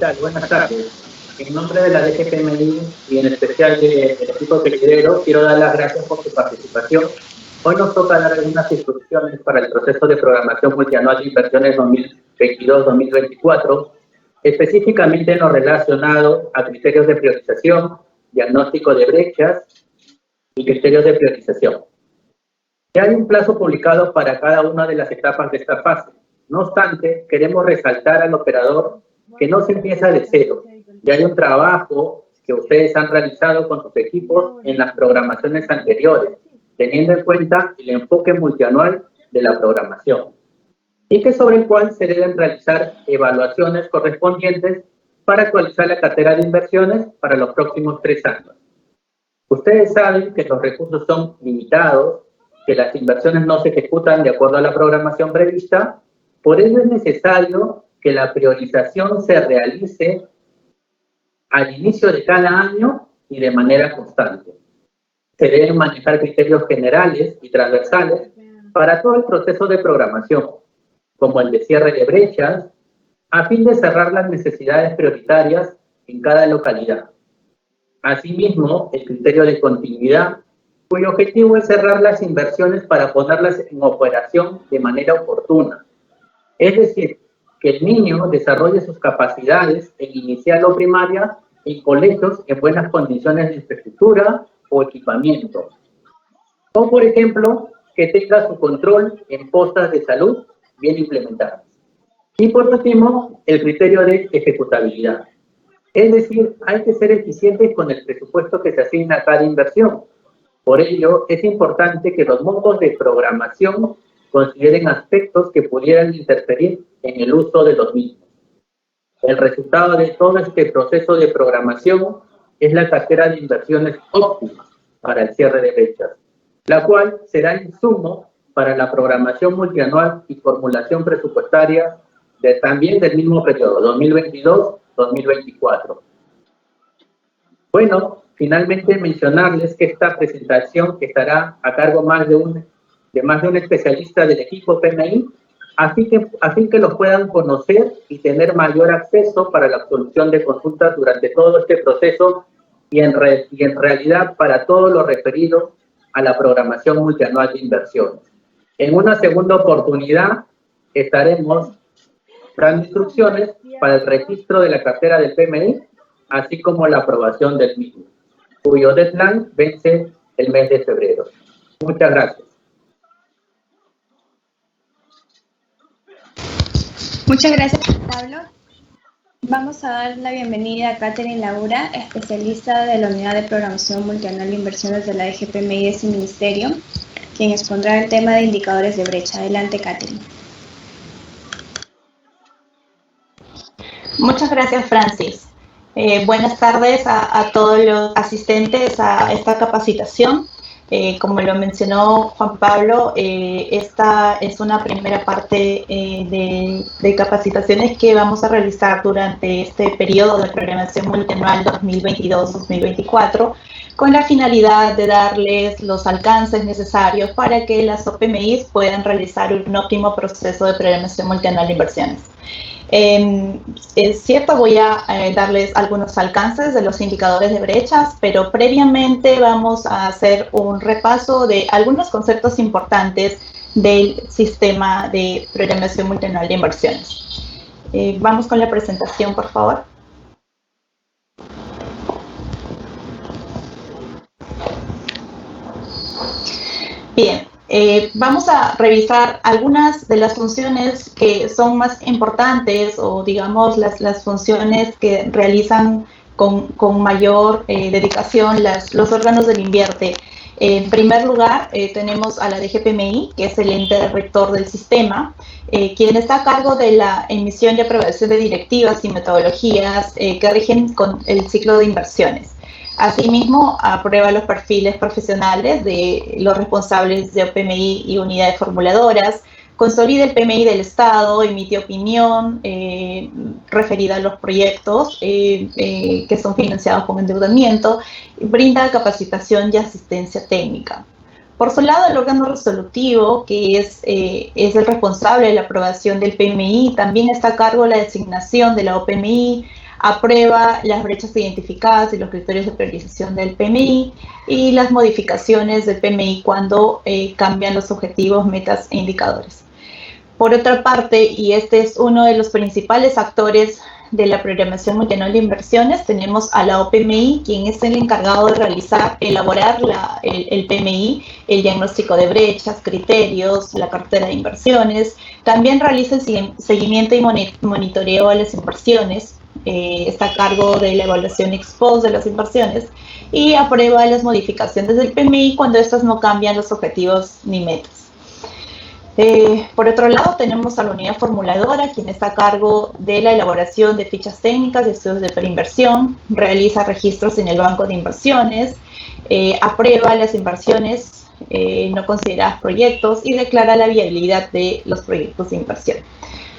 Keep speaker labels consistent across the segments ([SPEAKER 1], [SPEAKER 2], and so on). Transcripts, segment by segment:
[SPEAKER 1] tal? Buenas tardes. En nombre de la DGPMI y en especial del equipo que lidero, quiero dar las gracias por su participación. Hoy nos toca dar algunas instrucciones para el proceso de programación multianual de inversiones 2022-2024, específicamente en lo relacionado a criterios de priorización, diagnóstico de brechas y criterios de priorización. Ya hay un plazo publicado para cada una de las etapas de esta fase. No obstante, queremos resaltar al operador que no se empieza de cero. Ya hay un trabajo que ustedes han realizado con sus equipos en las programaciones anteriores, teniendo en cuenta el enfoque multianual de la programación, y que sobre el cual se deben realizar evaluaciones correspondientes para actualizar la cartera de inversiones para los próximos 3 años. Ustedes saben que los recursos son limitados, que las inversiones no se ejecutan de acuerdo a la programación prevista, por ello es necesario que la priorización se realice al inicio de cada año y de manera constante. Se deben manejar criterios generales y transversales para todo el proceso de programación, como el de cierre de brechas, a fin de cerrar las necesidades prioritarias en cada localidad. Asimismo, el criterio de continuidad, cuyo objetivo es cerrar las inversiones para ponerlas en operación de manera oportuna. Es decir, que el niño desarrolle sus capacidades en inicial o primaria en colegios en buenas condiciones de infraestructura o equipamiento. O, por ejemplo, que tenga su control en postas de salud bien implementadas. Y por último, el criterio de ejecutabilidad. Es decir, hay que ser eficientes con el presupuesto que se asigna a cada inversión. Por ello, es importante que los montos de programación consideren aspectos que pudieran interferir en el uso de los mismos. El resultado de todo este proceso de programación es la cartera de inversiones óptima para el cierre de brechas, la cual será insumo para la programación multianual y formulación presupuestaria también del mismo periodo, 2022-2024. Bueno, finalmente mencionarles que esta presentación estará a cargo más de un especialista del equipo PMI, a fin que los puedan conocer y tener mayor acceso para la absolución de consultas durante todo este proceso y en realidad para todo lo referido a la programación multianual de inversiones. En una segunda oportunidad estaremos dando instrucciones para el registro de la cartera del PMI, así como la aprobación del mismo, cuyo deadline vence el mes de febrero. Muchas gracias.
[SPEAKER 2] Muchas gracias, Pablo. Vamos a dar la bienvenida a Catherine Laura, especialista de la Unidad de Programación Multianual de Inversiones de la DGPMI de ese ministerio, quien expondrá el tema de indicadores de brecha. Adelante, Catherine.
[SPEAKER 3] Muchas gracias, Francis. Buenas tardes a todos los asistentes a esta capacitación. Como lo mencionó Juan Pablo, esta es una primera parte de capacitaciones que vamos a realizar durante este periodo de programación multianual 2022-2024, con la finalidad de darles los alcances necesarios para que las OPMIs puedan realizar un óptimo proceso de programación multianual de inversiones. Es cierto, voy a darles algunos alcances de los indicadores de brechas, pero previamente vamos a hacer un repaso de algunos conceptos importantes del sistema de programación multianual de inversiones. Vamos con la presentación, por favor. Bien. Vamos a revisar algunas de las funciones que son más importantes o digamos las funciones que realizan con mayor dedicación los órganos del INVIERTE. En primer lugar, tenemos a la DGPMI, que es el ente rector del sistema, quien está a cargo de la emisión y aprobación de directivas y metodologías que rigen con el ciclo de inversiones. Asimismo, aprueba los perfiles profesionales de los responsables de OPMI y unidades formuladoras, consolida el PMI del Estado, emite opinión referida a los proyectos que son financiados con endeudamiento, brinda capacitación y asistencia técnica. Por su lado, el órgano resolutivo, que es el responsable de la aprobación del PMI, también está a cargo de la designación de la OPMI, aprueba las brechas identificadas y los criterios de priorización del PMI y las modificaciones del PMI cuando cambian los objetivos, metas e indicadores. Por otra parte, y este es uno de los principales actores de la programación multianual de inversiones, tenemos a la OPMI, quien es el encargado de elaborar el PMI, el diagnóstico de brechas, criterios, la cartera de inversiones. También realiza el seguimiento y monitoreo a las inversiones, está a cargo de la evaluación ex post de las inversiones y aprueba las modificaciones del PMI cuando estas no cambian los objetivos ni metas. Por otro lado, tenemos a la unidad formuladora, quien está a cargo de la elaboración de fichas técnicas y estudios de preinversión, realiza registros en el banco de inversiones, aprueba las inversiones no consideradas proyectos y declara la viabilidad de los proyectos de inversión.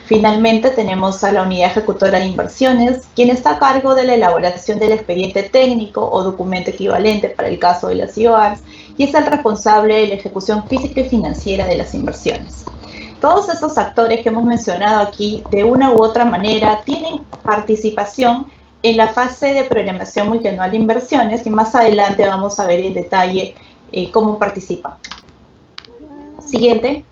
[SPEAKER 3] Finalmente, tenemos a la unidad ejecutora de inversiones, quien está a cargo de la elaboración del expediente técnico o documento equivalente para el caso de las IOARs y es el responsable de la ejecución física y financiera de las inversiones. Todos estos actores que hemos mencionado aquí, de una u otra manera, tienen participación en la fase de programación multianual de inversiones y más adelante vamos a ver en detalle cómo participan. Siguiente.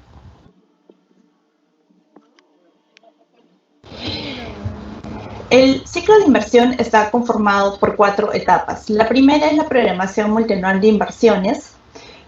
[SPEAKER 3] El ciclo de inversión está conformado por 4 etapas. La primera es la programación multianual de inversiones.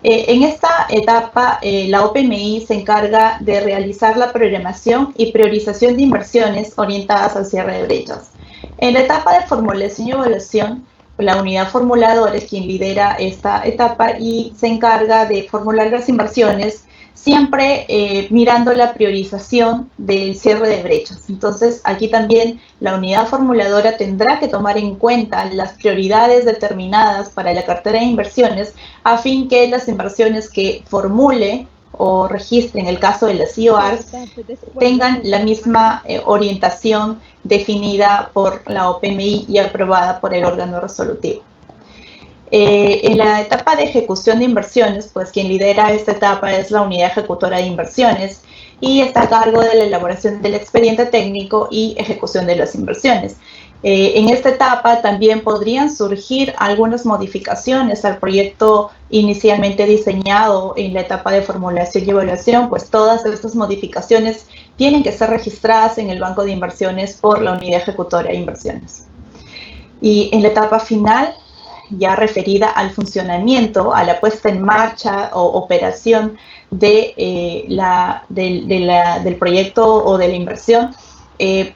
[SPEAKER 3] En esta etapa, la OPMI se encarga de realizar la programación y priorización de inversiones orientadas al cierre de brechas. En la etapa de formulación y evaluación, la unidad formuladora es quien lidera esta etapa y se encarga de formular las inversiones siempre mirando la priorización del cierre de brechas. Entonces, aquí también la unidad formuladora tendrá que tomar en cuenta las prioridades determinadas para la cartera de inversiones a fin que las inversiones que formule o registre en el caso de las IOARs tengan la misma orientación definida por la OPMI y aprobada por el órgano resolutivo. En la etapa de ejecución de inversiones, pues quien lidera esta etapa es la unidad ejecutora de inversiones y está a cargo de la elaboración del expediente técnico y ejecución de las inversiones. En esta etapa también podrían surgir algunas modificaciones al proyecto inicialmente diseñado en la etapa de formulación y evaluación, pues todas estas modificaciones tienen que ser registradas en el banco de inversiones por la unidad ejecutora de inversiones. Y en la etapa final, ya referida al funcionamiento, a la puesta en marcha o operación del proyecto o de la inversión,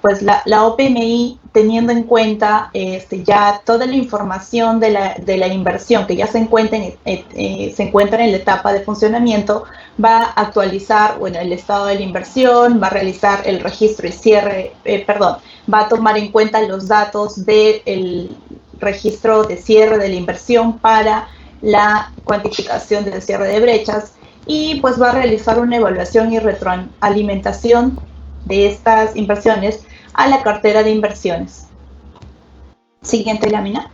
[SPEAKER 3] pues la OPMI, teniendo en cuenta ya toda la información de la inversión que ya se encuentra en la etapa de funcionamiento, va a actualizar el estado de la inversión, va a realizar el registro y cierre, va a tomar en cuenta los datos del registro de cierre de la inversión para la cuantificación del cierre de brechas y pues va a realizar una evaluación y retroalimentación de estas inversiones a la cartera de inversiones. Siguiente lámina.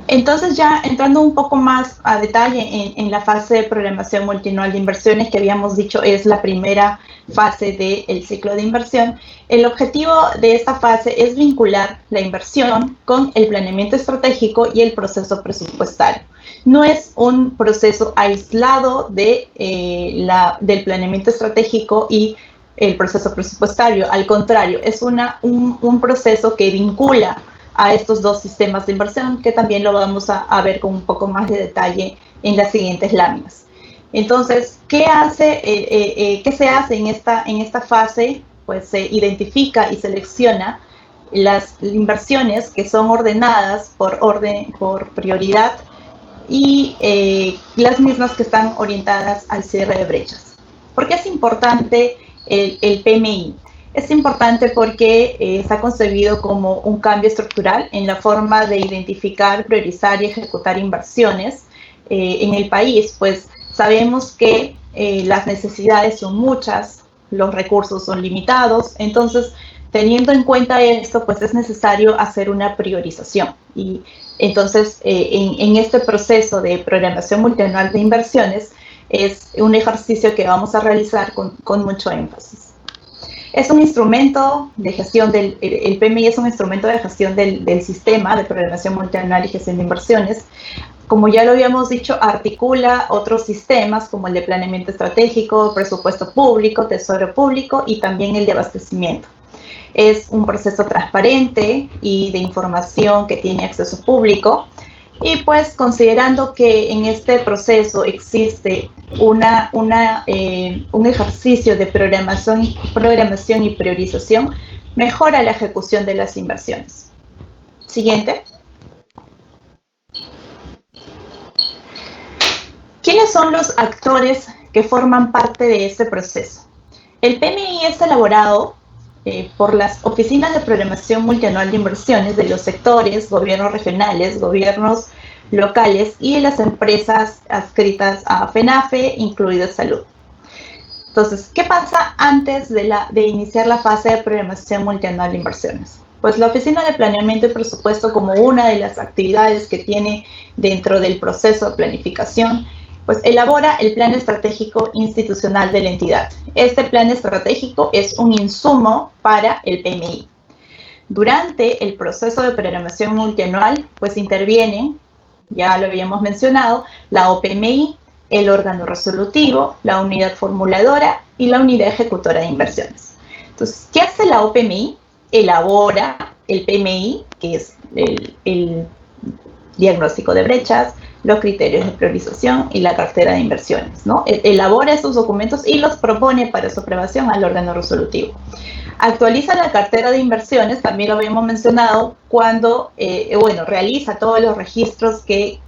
[SPEAKER 3] Entonces, ya entrando un poco más a detalle en la fase de programación multianual de inversiones, que habíamos dicho es la primera fase del ciclo de inversión, el objetivo de esta fase es vincular la inversión con el planeamiento estratégico y el proceso presupuestario. No es un proceso aislado del planeamiento estratégico y el proceso presupuestario, al contrario, es un proceso que vincula a estos dos sistemas de inversión, que también lo vamos a ver con un poco más de detalle en las siguientes láminas. Entonces, ¿qué se hace en esta fase? Pues se identifica y selecciona las inversiones que son ordenadas por prioridad y las mismas que están orientadas al cierre de brechas. ¿Por qué es importante el PMI? Es importante porque está concebido como un cambio estructural en la forma de identificar, priorizar y ejecutar inversiones en el país, pues sabemos que las necesidades son muchas, los recursos son limitados, entonces teniendo en cuenta esto, pues es necesario hacer una priorización. Y entonces en este proceso de programación multianual de inversiones es un ejercicio que vamos a realizar con mucho énfasis. Es un instrumento de gestión el PMI es un instrumento de gestión del sistema de programación multianual y gestión de inversiones. Como ya lo habíamos dicho, articula otros sistemas como el de planeamiento estratégico, presupuesto público, tesoro público y también el de abastecimiento. Es un proceso transparente y de información que tiene acceso público. Y pues considerando que en este proceso existe un ejercicio de programación y priorización, mejora la ejecución de las inversiones. Siguiente. ¿Quiénes son los actores que forman parte de este proceso? El PMI es elaborado por las oficinas de programación multianual de inversiones de los sectores, gobiernos regionales, gobiernos locales y las empresas adscritas a FENAFE, incluido Salud. Entonces, ¿qué pasa antes de iniciar la fase de programación multianual de inversiones? Pues la Oficina de Planeamiento y Presupuesto, como una de las actividades que tiene dentro del proceso de planificación, pues elabora el plan estratégico institucional de la entidad. Este plan estratégico es un insumo para el PMI. Durante el proceso de programación multianual, pues intervienen, ya lo habíamos mencionado, la OPMI, el órgano resolutivo, la unidad formuladora y la unidad ejecutora de inversiones. Entonces, ¿qué hace la OPMI? Elabora el PMI, que es el diagnóstico de brechas, los criterios de priorización y la cartera de inversiones, ¿no? Elabora estos documentos y los propone para su aprobación al órgano resolutivo. Actualiza la cartera de inversiones, también lo habíamos mencionado, cuando, realiza todos los registros que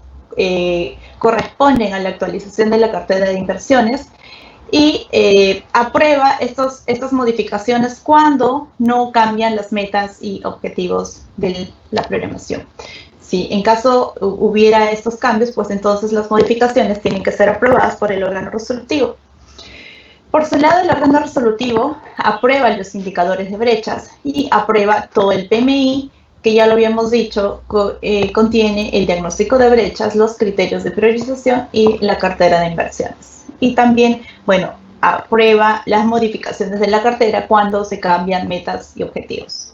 [SPEAKER 3] corresponden a la actualización de la cartera de inversiones y aprueba estas modificaciones cuando no cambian las metas y objetivos de la programación. Si en caso hubiera estos cambios, pues entonces las modificaciones tienen que ser aprobadas por el órgano resolutivo. Por su lado, el órgano resolutivo aprueba los indicadores de brechas y aprueba todo el PMI, que ya lo habíamos dicho, contiene el diagnóstico de brechas, los criterios de priorización y la cartera de inversiones. Y también, aprueba las modificaciones de la cartera cuando se cambian metas y objetivos.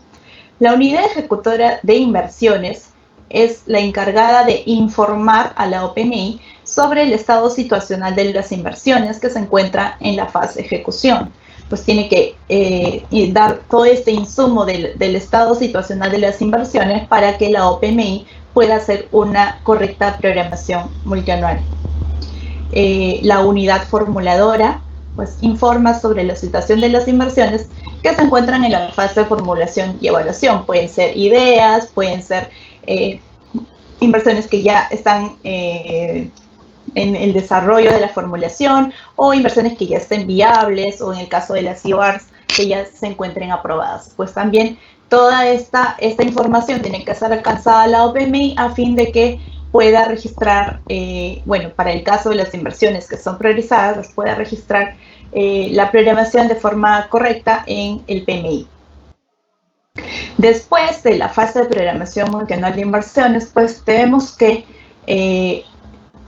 [SPEAKER 3] La unidad ejecutora de inversiones es la encargada de informar a la OPMI sobre el estado situacional de las inversiones que se encuentra en la fase de ejecución. Pues tiene que dar todo este insumo del estado situacional de las inversiones para que la OPMI pueda hacer una correcta programación multianual. La unidad formuladora pues informa sobre la situación de las inversiones que se encuentran en la fase de formulación y evaluación. Pueden ser ideas, pueden ser inversiones que ya están en el desarrollo de la formulación o inversiones que ya estén viables o en el caso de las IORs que ya se encuentren aprobadas. Pues también toda esta información tiene que ser alcanzada a la OPMI a fin de que pueda registrar, para el caso de las inversiones que son priorizadas, las pueda registrar la programación de forma correcta en el PMI. Después de la fase de programación multianual de inversiones, pues tenemos que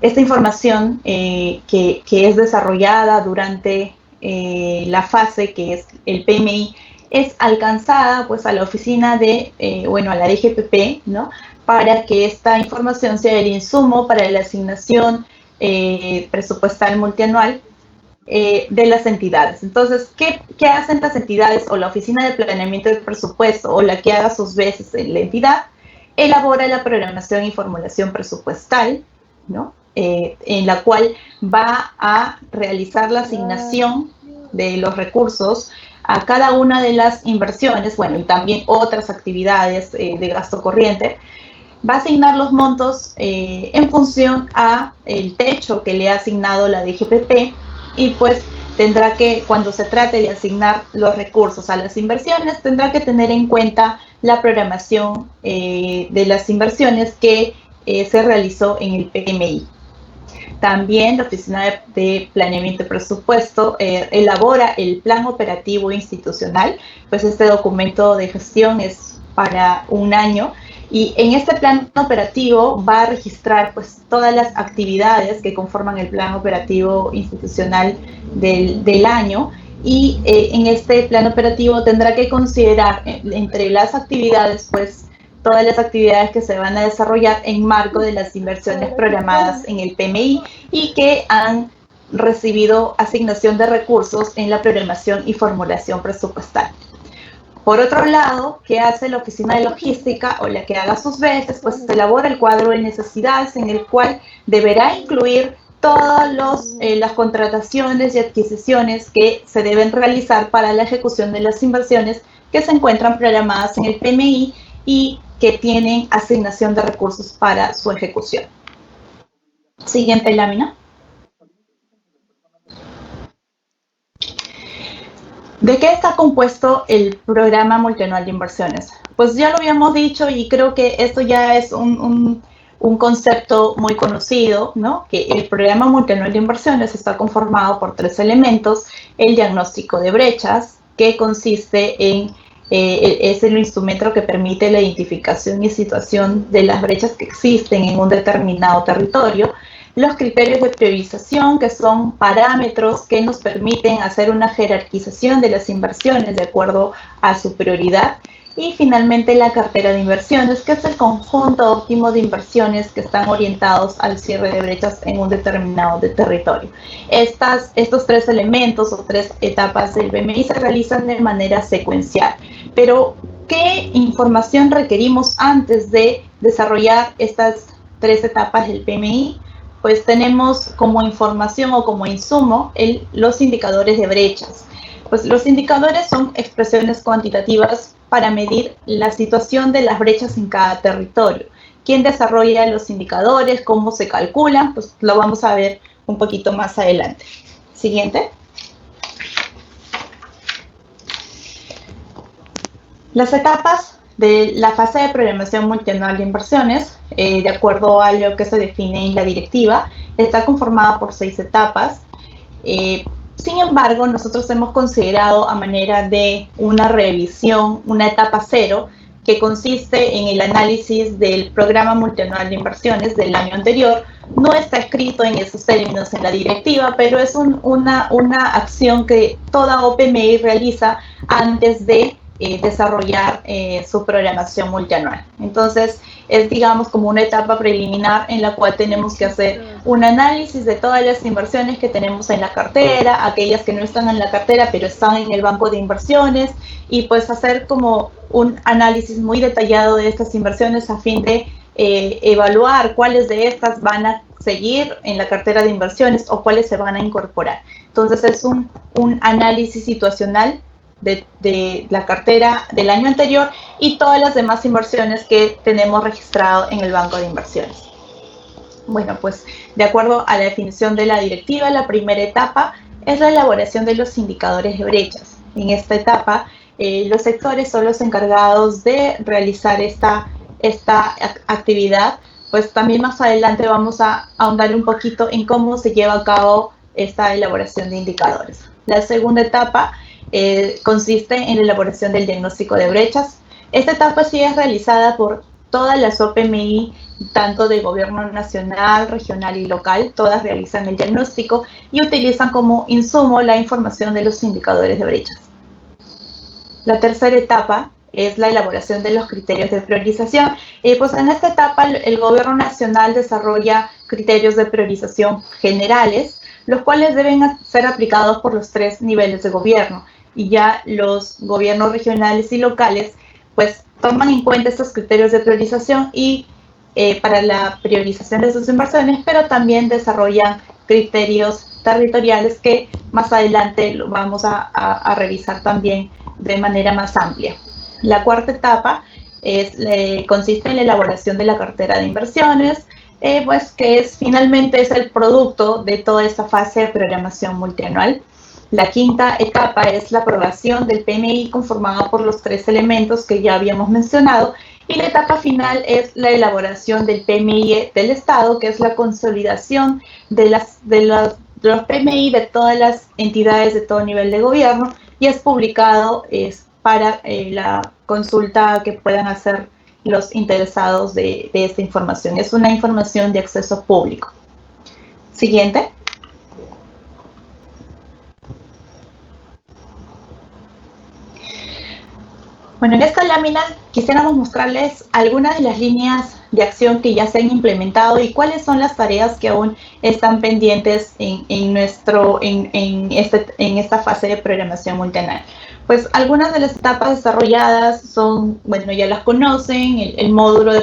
[SPEAKER 3] esta información que es desarrollada durante la fase que es el PMI es alcanzada pues a la oficina de, a la DGPP, ¿no? Para que esta información sea el insumo para la asignación presupuestal multianual de las entidades. Entonces, ¿qué hacen las entidades o la oficina de planeamiento del presupuesto o la que haga sus veces en la entidad? Elabora la programación y formulación presupuestal, ¿no? En la cual va a realizar la asignación de los recursos a cada una de las inversiones, y también otras actividades de gasto corriente. Va a asignar los montos en función a el techo que le ha asignado la DGPP y pues tendrá que, cuando se trate de asignar los recursos a las inversiones, tendrá que tener en cuenta la programación de las inversiones que se realizó en el PMI. También la Oficina de Planeamiento y Presupuesto elabora el Plan Operativo Institucional, pues este documento de gestión es para un año y en este plan operativo va a registrar pues todas las actividades que conforman el Plan Operativo Institucional del año y en este plan operativo tendrá que considerar entre las actividades, pues, todas las actividades que se van a desarrollar en marco de las inversiones programadas en el PMI y que han recibido asignación de recursos en la programación y formulación presupuestal. Por otro lado, ¿qué hace la Oficina de Logística o la que haga sus veces? Pues se elabora el cuadro de necesidades en el cual deberá incluir todas las contrataciones y adquisiciones que se deben realizar para la ejecución de las inversiones que se encuentran programadas en el PMI y que tienen asignación de recursos para su ejecución. Siguiente lámina. ¿De qué está compuesto el programa multianual de inversiones? Pues ya lo habíamos dicho y creo que esto ya es un concepto muy conocido, ¿no? Que el programa multianual de inversiones está conformado por 3 elementos: el diagnóstico de brechas, que consiste en es el instrumento que permite la identificación y situación de las brechas que existen en un determinado territorio; los criterios de priorización, que son parámetros que nos permiten hacer una jerarquización de las inversiones de acuerdo a su prioridad; y finalmente la cartera de inversiones, que es el conjunto óptimo de inversiones que están orientados al cierre de brechas en un determinado territorio. Estos 3 elementos o 3 etapas del PMI se realizan de manera secuencial. Pero, ¿qué información requerimos antes de desarrollar estas 3 etapas del PMI? Pues tenemos como información o como insumo los indicadores de brechas. Pues los indicadores son expresiones cuantitativas para medir la situación de las brechas en cada territorio. ¿Quién desarrolla los indicadores? ¿Cómo se calculan? Pues lo vamos a ver un poquito más adelante. Siguiente. Las etapas de la fase de programación multianual de inversiones, de acuerdo a lo que se define en la directiva, está conformada por 6 etapas. Sin embargo, nosotros hemos considerado a manera de una revisión, una etapa 0, que consiste en el análisis del programa multianual de inversiones del año anterior. No está escrito en esos términos en la directiva, pero es una acción que toda OPMI realiza antes de desarrollar su programación multianual. Entonces, es, digamos, como una etapa preliminar en la cual tenemos que hacer un análisis de todas las inversiones que tenemos en la cartera, aquellas que no están en la cartera pero están en el banco de inversiones, y pues hacer como un análisis muy detallado de estas inversiones a fin de evaluar cuáles de estas van a seguir en la cartera de inversiones o cuáles se van a incorporar. Entonces, es un análisis situacional de la cartera del año anterior y todas las demás inversiones que tenemos registrado en el banco de inversiones. Bueno, pues de acuerdo a la definición de la directiva, la primera etapa es la elaboración de los indicadores de brechas. En esta etapa, los sectores son los encargados de realizar esta actividad. Pues también más adelante vamos a ahondar un poquito en cómo se lleva a cabo esta elaboración de indicadores. La segunda etapa consiste en la elaboración del diagnóstico de brechas. Esta etapa sí es realizada por todas las OPMI, tanto de gobierno nacional, regional y local. Todas realizan el diagnóstico y utilizan como insumo la información de los indicadores de brechas. La tercera etapa es la elaboración de los criterios de priorización. Pues en esta etapa el gobierno nacional desarrolla criterios de priorización generales, los cuales deben ser aplicados por los 3 niveles de gobierno, y ya los gobiernos regionales y locales pues toman en cuenta estos criterios de priorización y para la priorización de sus inversiones, pero también desarrollan criterios territoriales que más adelante lo vamos a revisar también de manera más amplia. La cuarta etapa consiste en la elaboración de la cartera de inversiones, pues que finalmente es el producto de toda esta fase de programación multianual. La quinta etapa es la aprobación del PMI conformado por los 3 elementos que ya habíamos mencionado, y la etapa final es la elaboración del PMI del Estado, que es la consolidación de los PMI de todas las entidades de todo nivel de gobierno, y es publicado para la consulta que puedan hacer los interesados de esta información. Es una información de acceso público. Siguiente. Bueno, en esta lámina quisiéramos mostrarles algunas de las líneas de acción que ya se han implementado y cuáles son las tareas que aún están pendientes en esta fase de programación multianual. Pues algunas de las etapas desarrolladas son, bueno, ya las conocen, el módulo de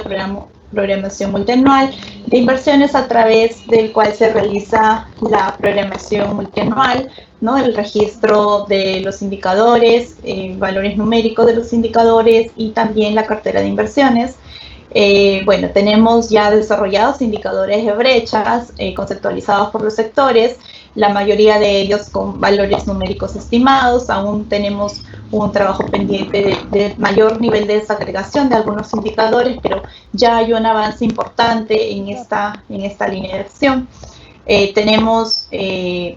[SPEAKER 3] programación multianual de inversiones a través del cual se realiza la programación multianual, ¿no? El registro de los indicadores, valores numéricos de los indicadores y también la cartera de inversiones. Bueno, tenemos ya desarrollados indicadores de brechas conceptualizados por los sectores, la mayoría de ellos con valores numéricos estimados. Aún tenemos un trabajo pendiente de mayor nivel de desagregación de algunos indicadores, pero ya hay un avance importante en esta línea de acción. Tenemos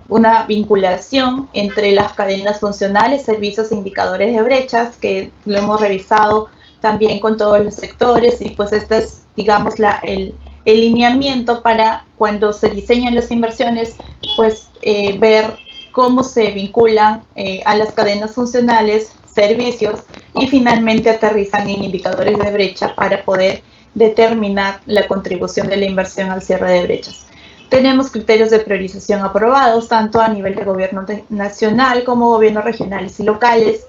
[SPEAKER 3] una vinculación entre las cadenas funcionales, servicios e indicadores de brechas, que lo hemos revisado también con todos los sectores, y pues este es, digamos, el lineamiento para cuando se diseñan las inversiones, pues ver cómo se vinculan a las cadenas funcionales, servicios, y finalmente aterrizan en indicadores de brecha para poder determinar la contribución de la inversión al cierre de brechas. Tenemos criterios de priorización aprobados, tanto a nivel de gobierno nacional como gobiernos regionales y locales.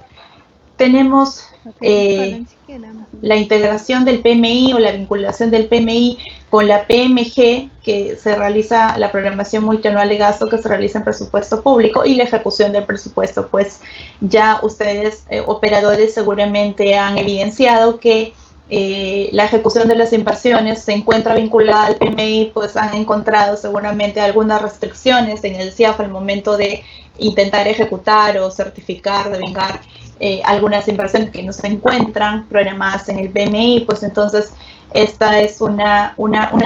[SPEAKER 3] Tenemos la integración del PMI o la vinculación del PMI con la PMG, que se realiza la programación multianual de gasto que se realiza en presupuesto público, y la ejecución del presupuesto. Pues ya ustedes, operadores, seguramente han evidenciado que la ejecución de las inversiones se encuentra vinculada al PMI, pues han encontrado seguramente algunas restricciones en el CIAF al momento de intentar ejecutar o certificar, devengar algunas inversiones que no se encuentran programadas en el PMI. Pues entonces esta es una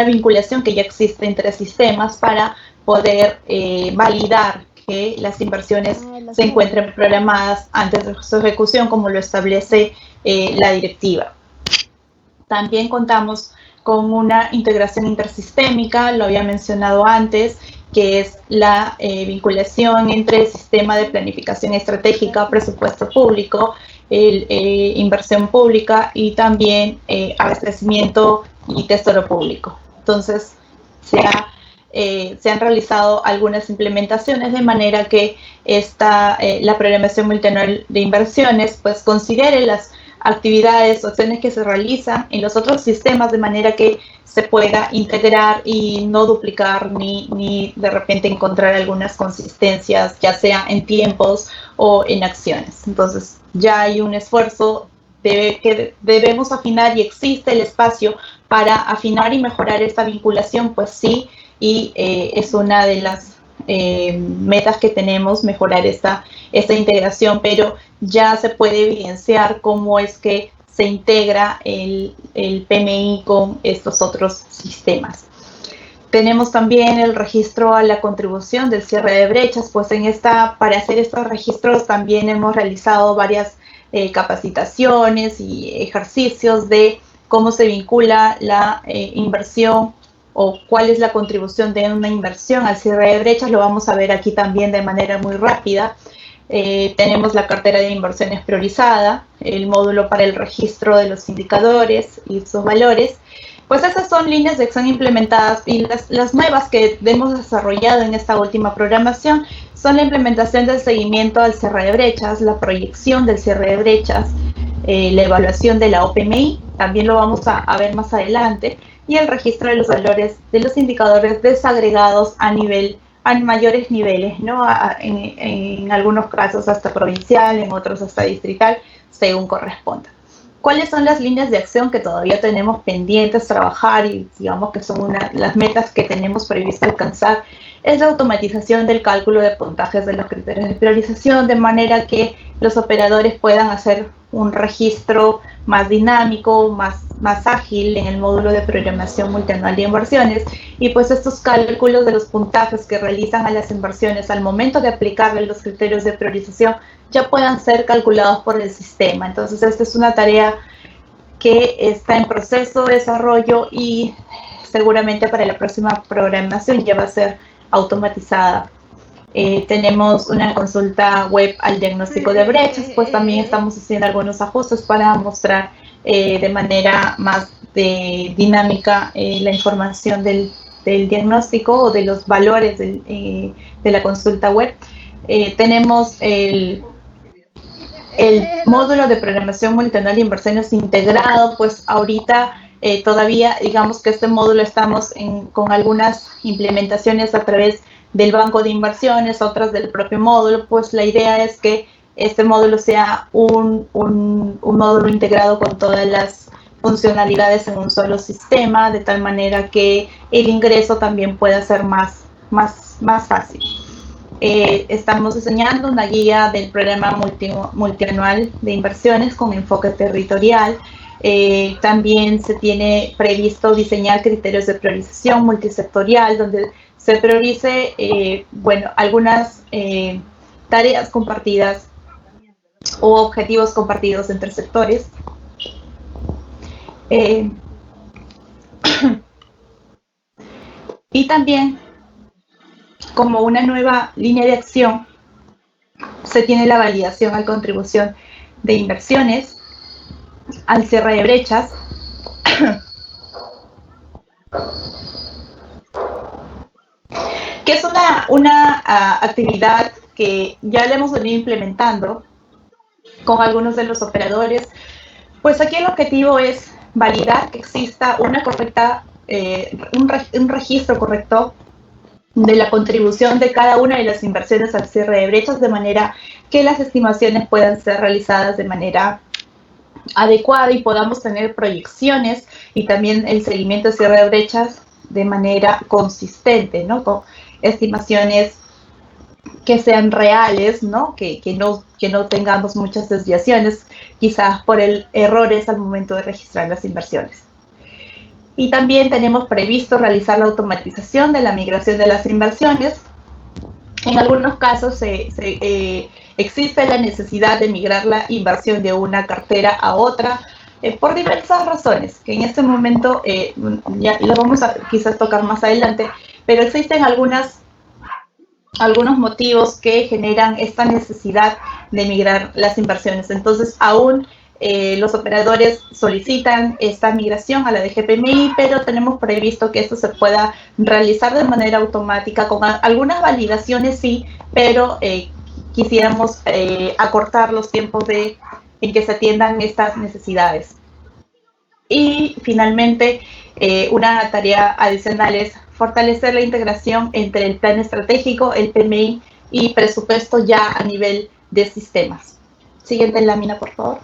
[SPEAKER 3] vinculación que ya existe entre sistemas para poder validar que las inversiones se encuentren programadas antes de su ejecución, como lo establece la directiva. También contamos con una integración intersistémica, lo había mencionado antes, que es la vinculación entre el sistema de planificación estratégica, presupuesto público, inversión pública y también abastecimiento y tesoro público. Entonces, se han realizado algunas implementaciones de manera que la programación multianual de inversiones pues considere las actividades o acciones que se realizan en los otros sistemas, de manera que se pueda integrar y no duplicar ni de repente encontrar algunas consistencias, ya sea en tiempos o en acciones. Entonces ya hay un esfuerzo que debemos afinar, y existe el espacio para afinar y mejorar esta vinculación, pues sí, y es una de las metas que tenemos, mejorar esta integración, pero ya se puede evidenciar cómo es que se integra el PMI con estos otros sistemas. Tenemos también el registro a la contribución del cierre de brechas, pues para hacer estos registros también hemos realizado varias capacitaciones y ejercicios de cómo se vincula la inversión o cuál es la contribución de una inversión al cierre de brechas. Lo vamos a ver aquí también de manera muy rápida. Tenemos la cartera de inversiones priorizada, el módulo para el registro de los indicadores y sus valores. Pues esas son líneas de acción implementadas, y las nuevas que hemos desarrollado en esta última programación son la implementación del seguimiento al cierre de brechas, la proyección del cierre de brechas, la evaluación de la OPMI, también lo vamos a ver más adelante, y el registro de los valores de los indicadores desagregados a mayores niveles, ¿no? En algunos casos hasta provincial, en otros hasta distrital, según corresponda. ¿Cuáles son las líneas de acción que todavía tenemos pendientes trabajar y digamos que son las metas que tenemos previsto alcanzar? Es la automatización del cálculo de puntajes de los criterios de priorización, de manera que los operadores puedan hacer un registro más dinámico, más ágil en el módulo de programación multianual de inversiones, y pues estos cálculos de los puntajes que realizan a las inversiones al momento de aplicarle los criterios de priorización ya puedan ser calculados por el sistema. Entonces esta es una tarea que está en proceso de desarrollo y seguramente para la próxima programación ya va a ser automatizada. Tenemos una consulta web al diagnóstico de brechas, pues también estamos haciendo algunos ajustes para mostrar de manera más dinámica la información del diagnóstico o de los valores de la consulta web. Tenemos el módulo de programación multianual de inversiones integrado, pues ahorita todavía digamos que este módulo estamos con algunas implementaciones a través del banco de inversiones, otras del propio módulo. Pues la idea es que este módulo sea un módulo integrado con todas las funcionalidades en un solo sistema, de tal manera que el ingreso también pueda ser más fácil. Estamos diseñando una guía del programa multianual de inversiones con enfoque territorial. También se tiene previsto diseñar criterios de priorización multisectorial, donde se priorice algunas tareas compartidas o objetivos compartidos entre sectores. Y también, como una nueva línea de acción, se tiene la validación a contribución de inversiones, al cierre de brechas, que es una actividad que ya la hemos venido implementando con algunos de los operadores. Pues aquí el objetivo es validar que exista una correcta, un registro correcto de la contribución de cada una de las inversiones al cierre de brechas, de manera que las estimaciones puedan ser realizadas de manera adecuada y podamos tener proyecciones y también el seguimiento de cierre de brechas de manera consistente, ¿no? Con estimaciones que sean reales, ¿no? Que no tengamos muchas desviaciones, quizás por errores al momento de registrar las inversiones. Y también tenemos previsto realizar la automatización de la migración de las inversiones. En algunos casos existe la necesidad de migrar la inversión de una cartera a otra por diversas razones, que en este momento ya lo vamos a quizás tocar más adelante, pero existen algunos motivos que generan esta necesidad de migrar las inversiones. Entonces, aún los operadores solicitan esta migración a la DGPMI, pero tenemos previsto que esto se pueda realizar de manera automática, con algunas validaciones sí, pero quisiéramos acortar los tiempos en que se atiendan estas necesidades. Y finalmente, una tarea adicional es fortalecer la integración entre el plan estratégico, el PMI y presupuesto ya a nivel de sistemas. Siguiente lámina, por favor.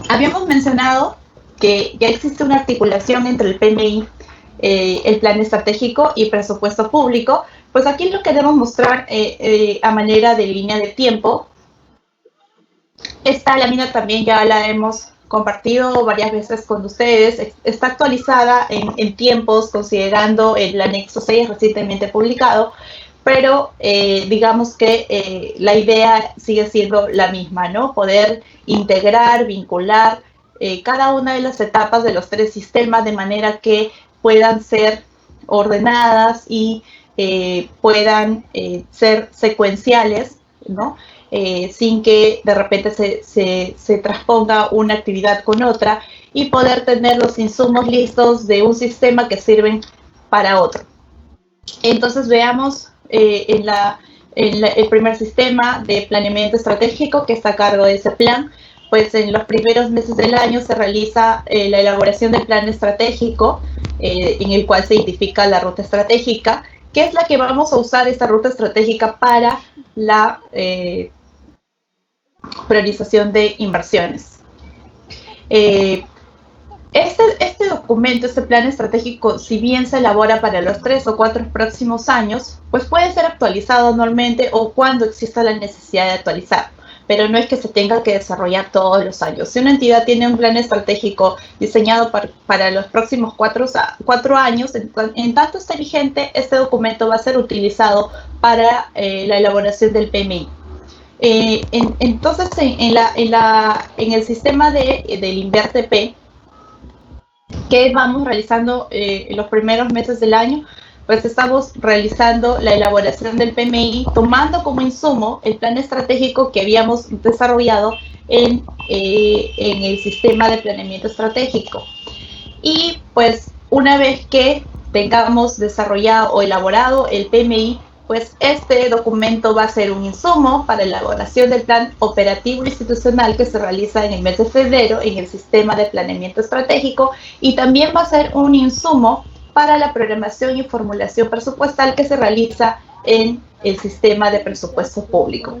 [SPEAKER 3] Habíamos mencionado que ya existe una articulación entre el PMI, el plan estratégico y presupuesto público. Pues aquí lo queremos mostrar a manera de línea de tiempo. Esta lámina también ya la hemos compartido varias veces con ustedes. Está actualizada en tiempos, considerando el anexo 6 recientemente publicado, pero digamos que la idea sigue siendo la misma, ¿no? Poder integrar, vincular cada una de las etapas de los tres sistemas de manera que puedan ser ordenadas y puedan ser secuenciales, ¿no? Sin que de repente se transponga una actividad con otra, y poder tener los insumos listos de un sistema que sirven para otro. Entonces veamos el primer sistema de planeamiento estratégico, que está a cargo de ese plan. Pues en los primeros meses del año se realiza la elaboración del plan estratégico, en el cual se identifica la ruta estratégica, que es la que vamos a usar, esta ruta estratégica, para la priorización de inversiones. Este documento, este plan estratégico, si bien se elabora para los 3 o 4 próximos años, pues puede ser actualizado anualmente o cuando exista la necesidad de actualizar, pero no es que se tenga que desarrollar todos los años. Si una entidad tiene un plan estratégico diseñado para los próximos 4 años, en tanto esté vigente, este documento va a ser utilizado para la elaboración del PMI. Entonces, en el sistema del INVERTP, ¿Qué vamos realizando en los primeros meses del año? Pues estamos realizando la elaboración del PMI, tomando como insumo el plan estratégico que habíamos desarrollado en el sistema de planeamiento estratégico. Y pues una vez que tengamos desarrollado o elaborado el PMI, pues este documento va a ser un insumo para la elaboración del plan operativo institucional que se realiza en el mes de febrero en el sistema de planeamiento estratégico, y también va a ser un insumo para la programación y formulación presupuestal que se realiza en el sistema de presupuesto público.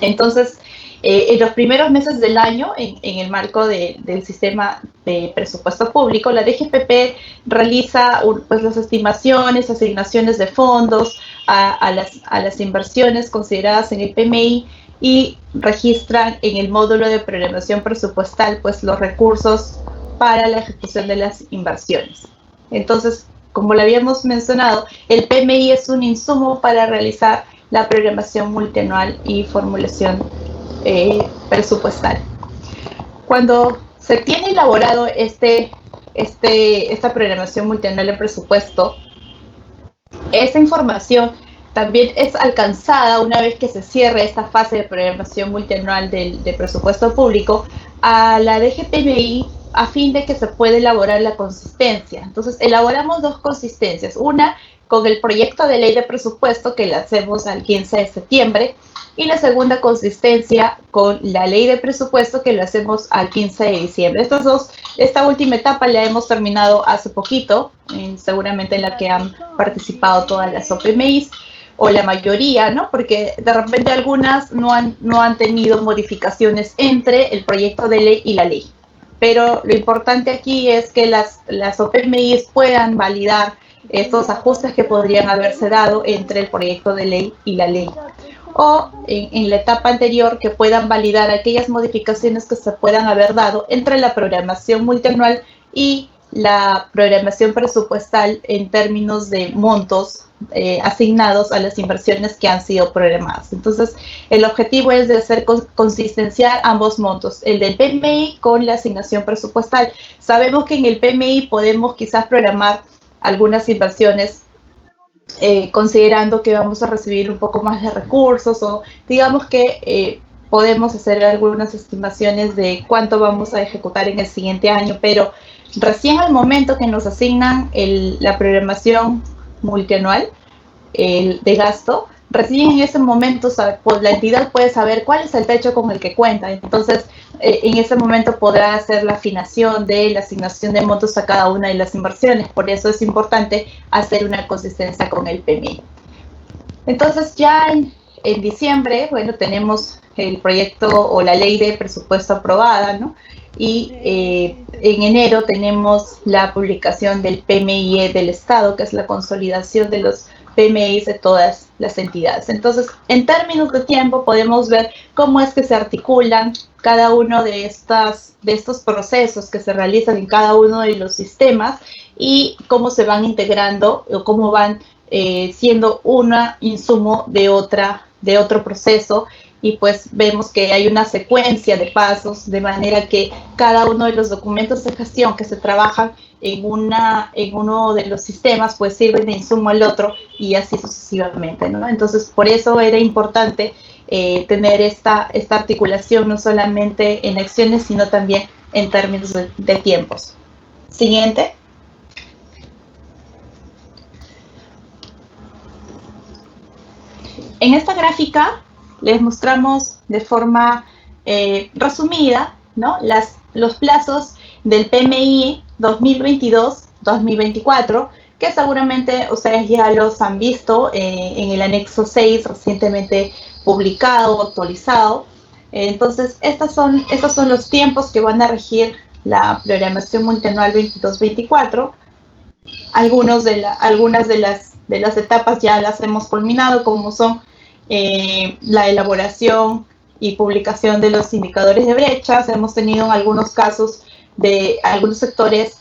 [SPEAKER 3] Entonces, en los primeros meses del año, en el marco del sistema de presupuesto público, la DGPP realiza pues, las estimaciones, asignaciones de fondos a las inversiones consideradas en el PMI, y registran en el módulo de programación presupuestal pues, los recursos para la ejecución de las inversiones. Entonces, como lo habíamos mencionado, el PMI es un insumo para realizar la programación multianual y formulación presupuestal. Cuando se tiene elaborado esta programación multianual de presupuesto, esa información también es alcanzada una vez que se cierre esta fase de programación multianual de presupuesto público a la DGPMI, a fin de que se pueda elaborar la consistencia. Entonces, elaboramos dos consistencias, una con el proyecto de ley de presupuesto que la hacemos al 15 de septiembre, y la segunda consistencia con la ley de presupuesto que lo hacemos al 15 de diciembre. Esta última etapa la hemos terminado hace poquito, seguramente en la que han participado todas las OPMIs, o la mayoría, ¿no? Porque de repente algunas no han tenido modificaciones entre el proyecto de ley y la ley. Pero lo importante aquí es que las OPMIs puedan validar estos ajustes que podrían haberse dado entre el proyecto de ley y la ley. O en la etapa anterior, que puedan validar aquellas modificaciones que se puedan haber dado entre la programación multianual y la programación presupuestal en términos de montos asignados a las inversiones que han sido programadas. Entonces, el objetivo es de hacer consistenciar ambos montos, el del PMI con la asignación presupuestal. Sabemos que en el PMI podemos quizás programar algunas inversiones considerando que vamos a recibir un poco más de recursos, o digamos que podemos hacer algunas estimaciones de cuánto vamos a ejecutar en el siguiente año, pero recién al momento que nos asignan la programación multianual de gasto, recién en ese momento la entidad puede saber cuál es el techo con el que cuenta. Entonces, en ese momento podrá hacer la afinación de la asignación de montos a cada una de las inversiones. Por eso es importante hacer una consistencia con el PMI. Entonces, ya en diciembre, bueno, tenemos el proyecto o la ley de presupuesto aprobada, ¿no? Y en enero tenemos la publicación del PMIE del Estado, que es la consolidación de los PMIs de todas las entidades. Entonces, en términos de tiempo, podemos ver cómo es que se articulan cada uno de estos procesos que se realizan en cada uno de los sistemas, y cómo se van integrando o cómo van siendo un insumo de otro proceso. Y pues vemos que hay una secuencia de pasos, de manera que cada uno de los documentos de gestión que se trabajan en uno de los sistemas pues sirven de insumo al otro, y así sucesivamente, ¿no? Entonces, por eso era importante tener esta articulación, no solamente en acciones, sino también en términos de tiempos. Siguiente. En esta gráfica les mostramos de forma resumida, ¿no? Los plazos del PMI 2022-2024, que seguramente ustedes ya los han visto en el anexo 6 recientemente publicado o actualizado. Entonces, estos son los tiempos que van a regir la programación multianual 22-24. Algunas de las etapas ya las hemos culminado, como son la elaboración y publicación de los indicadores de brechas. Hemos tenido en algunos casos de algunos sectores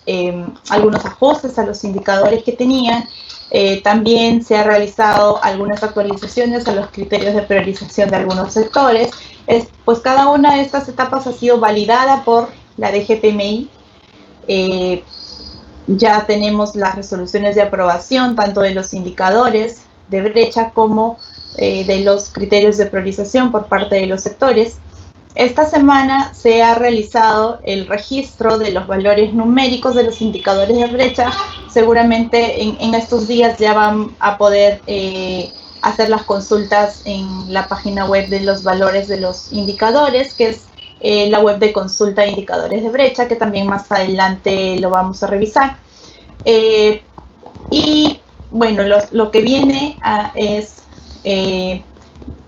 [SPEAKER 3] algunos ajustes a los indicadores que tenían. También se ha realizado algunas actualizaciones a los criterios de priorización de algunos sectores. Pues cada una de estas etapas ha sido validada por la DGPMI. ya tenemos las resoluciones de aprobación tanto de los indicadores de brecha como de los criterios de priorización por parte de los sectores. Esta semana se ha realizado el registro de los valores numéricos de los indicadores de brecha. Seguramente en estos días ya van a poder hacer las consultas en la página web de los valores de los indicadores, que es la web de consulta de indicadores de brecha, que también más adelante lo vamos a revisar. Y bueno, lo que viene es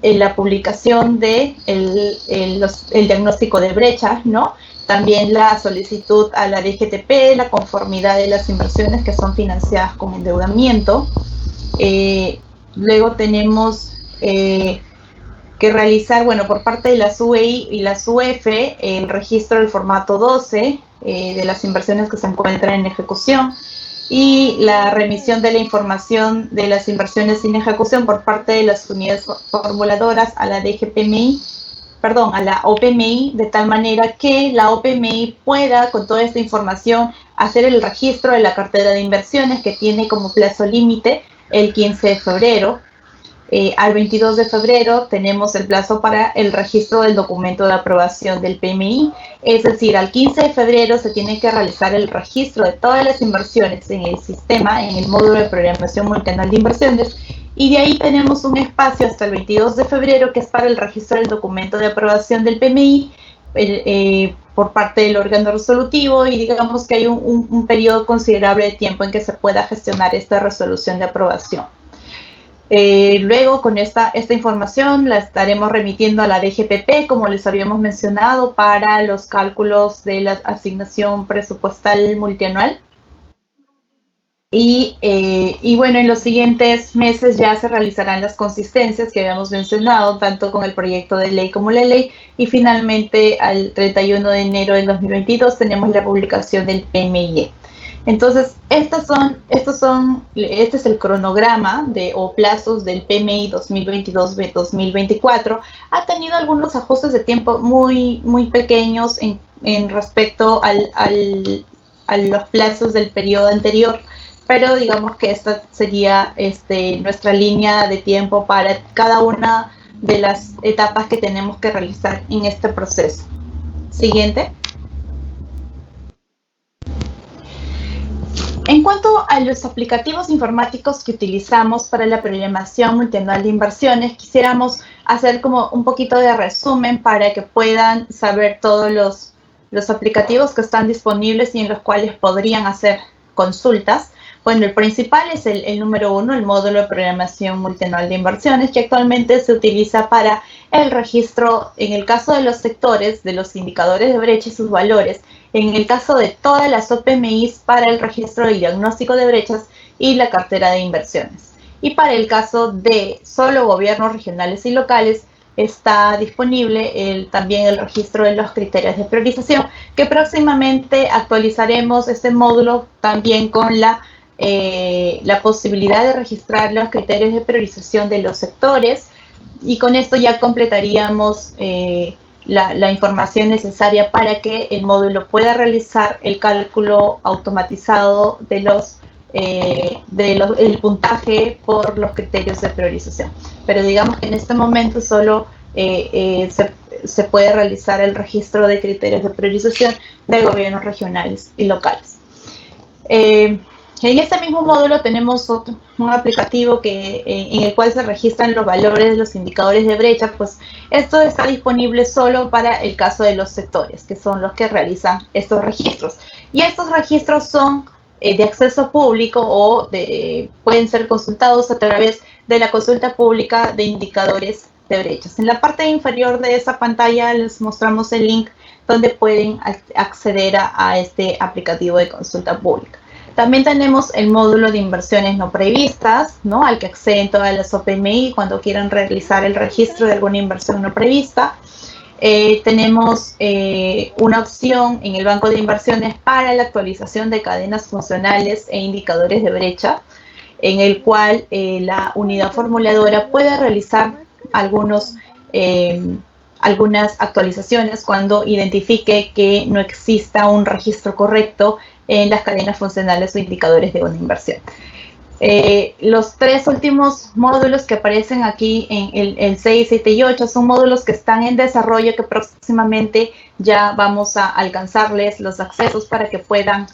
[SPEAKER 3] la publicación de el diagnóstico de brecha, ¿no? También la solicitud a la DGTP, la conformidad de las inversiones que son financiadas con endeudamiento. Luego tenemos que realizar, bueno, por parte de las UEI y las UF, el registro del formato 12 de las inversiones que se encuentran en ejecución y la remisión de la información de las inversiones sin ejecución por parte de las unidades formuladoras a la DGPMI, perdón, a la OPMI, de tal manera que la OPMI pueda, con toda esta información, hacer el registro de la cartera de inversiones que tiene como plazo límite el 15 de febrero. Al 22 de febrero tenemos el plazo para el registro del documento de aprobación del PMI, es decir, al 15 de febrero se tiene que realizar el registro de todas las inversiones en el sistema, en el módulo de programación multianual de inversiones, y de ahí tenemos un espacio hasta el 22 de febrero que es para el registro del documento de aprobación del PMI por parte del órgano resolutivo, y digamos que hay un periodo considerable de tiempo en que se pueda gestionar esta resolución de aprobación. Luego, con esta información la estaremos remitiendo a la DGPP, como les habíamos mencionado, para los cálculos de la asignación presupuestal multianual. Y bueno, en los siguientes meses ya se realizarán las consistencias que habíamos mencionado, tanto con el proyecto de ley como la ley, y finalmente al 31 de enero del 2022 tenemos la publicación del PMIE. Entonces, este es el cronograma o plazos del PMI 2022-2024. Ha tenido algunos ajustes de tiempo muy, muy pequeños en respecto a los plazos del periodo anterior, pero digamos que esta sería nuestra línea de tiempo para cada una de las etapas que tenemos que realizar en este proceso. Siguiente. En cuanto a los aplicativos informáticos que utilizamos para la programación multianual de inversiones, quisiéramos hacer como un poquito de resumen para que puedan saber todos los aplicativos que están disponibles y en los cuales podrían hacer consultas. Bueno, el principal es el número 1, el módulo de programación multianual de inversiones, que actualmente se utiliza para el registro, en el caso de los sectores, de los indicadores de brecha y sus valores, en el caso de todas las OPMIs para el registro del diagnóstico de brechas y la cartera de inversiones. Y para el caso de solo gobiernos regionales y locales, está disponible también el registro de los criterios de priorización, que próximamente actualizaremos este módulo también con la posibilidad de registrar los criterios de priorización de los sectores, y con esto ya completaríamos la información necesaria para que el módulo pueda realizar el cálculo automatizado el puntaje por los criterios de priorización. Pero digamos que en este momento solo se puede realizar el registro de criterios de priorización de gobiernos regionales y locales. En este mismo módulo tenemos un aplicativo en el cual se registran los valores de los indicadores de brecha. Pues esto está disponible solo para el caso de los sectores, que son los que realizan estos registros. Y estos registros son de acceso público o pueden ser consultados a través de la consulta pública de indicadores de brechas. En la parte inferior de esa pantalla les mostramos el link donde pueden acceder a este aplicativo de consulta pública. También tenemos el módulo de inversiones no previstas, ¿no?, al que acceden todas las OPMI cuando quieran realizar el registro de alguna inversión no prevista. Tenemos una opción en el banco de inversiones para la actualización de cadenas funcionales e indicadores de brecha, en el cual la unidad formuladora puede realizar algunos algunas actualizaciones cuando identifique que no exista un registro correcto en las cadenas funcionales o indicadores de una inversión. Los 3 últimos módulos que aparecen aquí en el 6, 7 y 8 son módulos que están en desarrollo, que próximamente ya vamos a alcanzarles los accesos para que puedan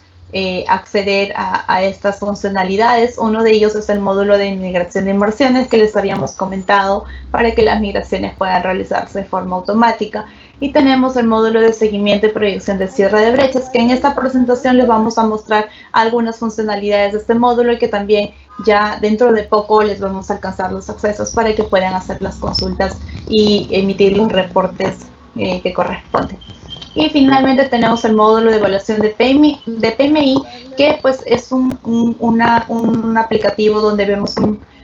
[SPEAKER 3] acceder a estas funcionalidades. Uno de ellos es el módulo de migración de inversiones que les habíamos comentado, para que las migraciones puedan realizarse de forma automática. Y tenemos el módulo de seguimiento y proyección de cierre de brechas, que en esta presentación les vamos a mostrar algunas funcionalidades de este módulo y que también ya dentro de poco les vamos a alcanzar los accesos para que puedan hacer las consultas y emitir los reportes que corresponden. Y finalmente tenemos el módulo de evaluación de PMI, que pues es un aplicativo donde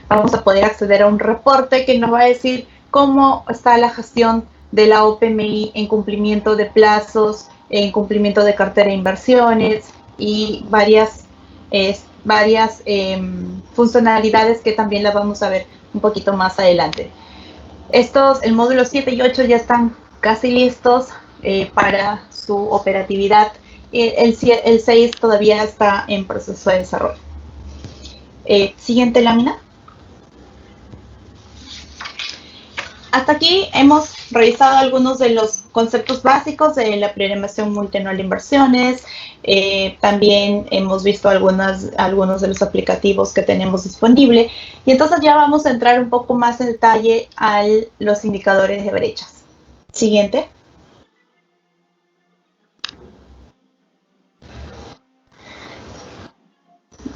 [SPEAKER 3] vamos a poder acceder a un reporte que nos va a decir cómo está la gestión de la OPMI en cumplimiento de plazos, en cumplimiento de cartera de inversiones y varias funcionalidades que también las vamos a ver un poquito más adelante. El módulo 7 y 8 ya están casi listos para su operatividad. El 6 todavía está en proceso de desarrollo. Siguiente lámina. Hasta aquí hemos revisado algunos de los conceptos básicos de la programación multianual de inversiones. También hemos visto algunos de los aplicativos que tenemos disponibles. Y entonces ya vamos a entrar un poco más en detalle a los indicadores de brechas. Siguiente.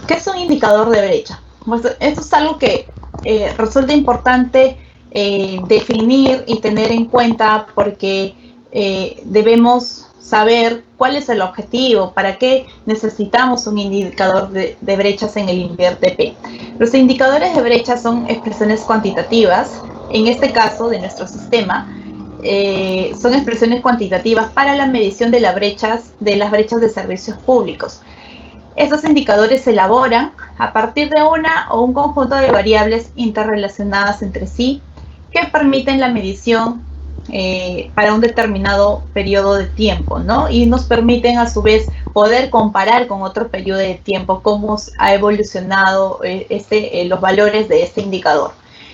[SPEAKER 3] ¿Qué es un indicador de brecha? Pues esto es algo que resulta importante definir y tener en cuenta, porque debemos saber cuál es el objetivo, para qué necesitamos un indicador de brechas en el INVIERTP. Los indicadores de brecha son expresiones cuantitativas, en este caso de nuestro sistema, son expresiones cuantitativas para la medición de las brechas de servicios públicos. Estos indicadores se elaboran a partir de una o un conjunto de variables interrelacionadas entre sí, que permiten la medición para un determinado periodo de tiempo, ¿no? Y nos permiten a su vez poder comparar con otro periodo de tiempo cómo ha evolucionado los valores de este indicador.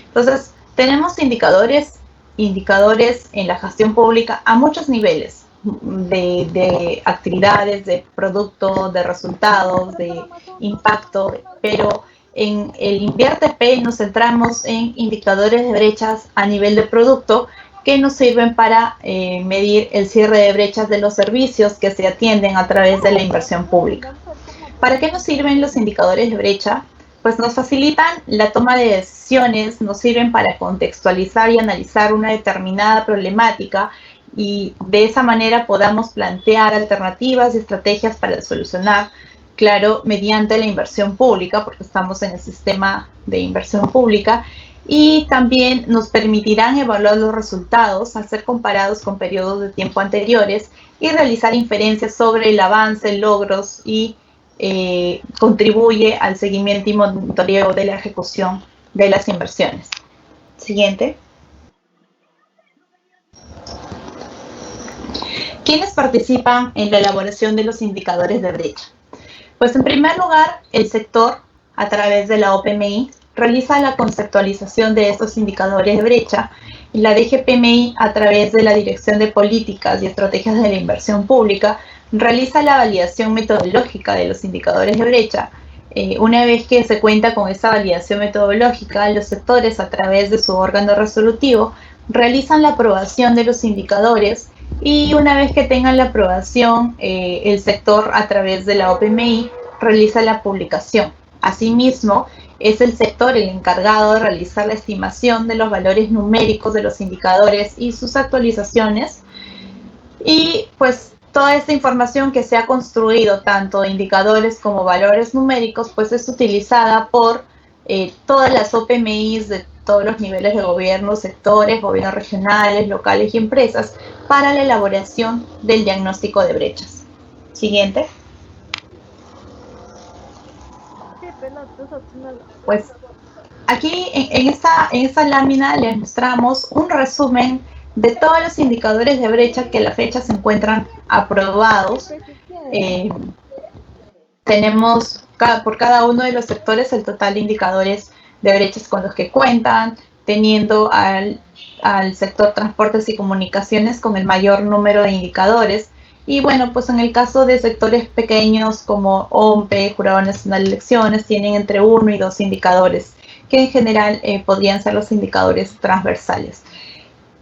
[SPEAKER 3] Entonces, tenemos indicadores en la gestión pública a muchos niveles de actividades, de producto, de resultados, de impacto, pero en el INVIERTP nos centramos en indicadores de brechas a nivel de producto, que nos sirven para medir el cierre de brechas de los servicios que se atienden a través de la inversión pública. ¿Para qué nos sirven los indicadores de brecha? Pues nos facilitan la toma de decisiones, nos sirven para contextualizar y analizar una determinada problemática, y de esa manera podamos plantear alternativas y estrategias para solucionar, claro, mediante la inversión pública, porque estamos en el sistema de inversión pública. Y también nos permitirán evaluar los resultados al ser comparados con periodos de tiempo anteriores y realizar inferencias sobre el avance, logros, y contribuye al seguimiento y monitoreo de la ejecución de las inversiones. Siguiente. ¿Quiénes participan en la elaboración de los indicadores de brecha? Pues en primer lugar, el sector, a través de la OPMI, realiza la conceptualización de estos indicadores de brecha, y la DGPMI, a través de la Dirección de Políticas y Estrategias de la Inversión Pública, realiza la validación metodológica de los indicadores de brecha. Una vez que se cuenta con esa validación metodológica, los sectores, a través de su órgano resolutivo, realizan la aprobación de los indicadores, y una vez que tengan la aprobación, el sector, a través de la OPMI, realiza la publicación. Asimismo, es el sector el encargado de realizar la estimación de los valores numéricos de los indicadores y sus actualizaciones. Y pues toda esta información que se ha construido, tanto de indicadores como valores numéricos, pues es utilizada por todas las OPMIs de todos los niveles de gobierno, sectores, gobiernos regionales, locales y empresas, para la elaboración del diagnóstico de brechas. Siguiente. Pues aquí en esta lámina les mostramos un resumen de todos los indicadores de brecha que a la fecha se encuentran aprobados, tenemos por cada uno de los sectores el total de indicadores de brechas con los que cuentan, teniendo al sector transportes y comunicaciones con el mayor número de indicadores. Y bueno, pues en el caso de sectores pequeños como OMPE, Jurado Nacional de Elecciones, tienen entre 1 y 2 indicadores, que en general podrían ser los indicadores transversales.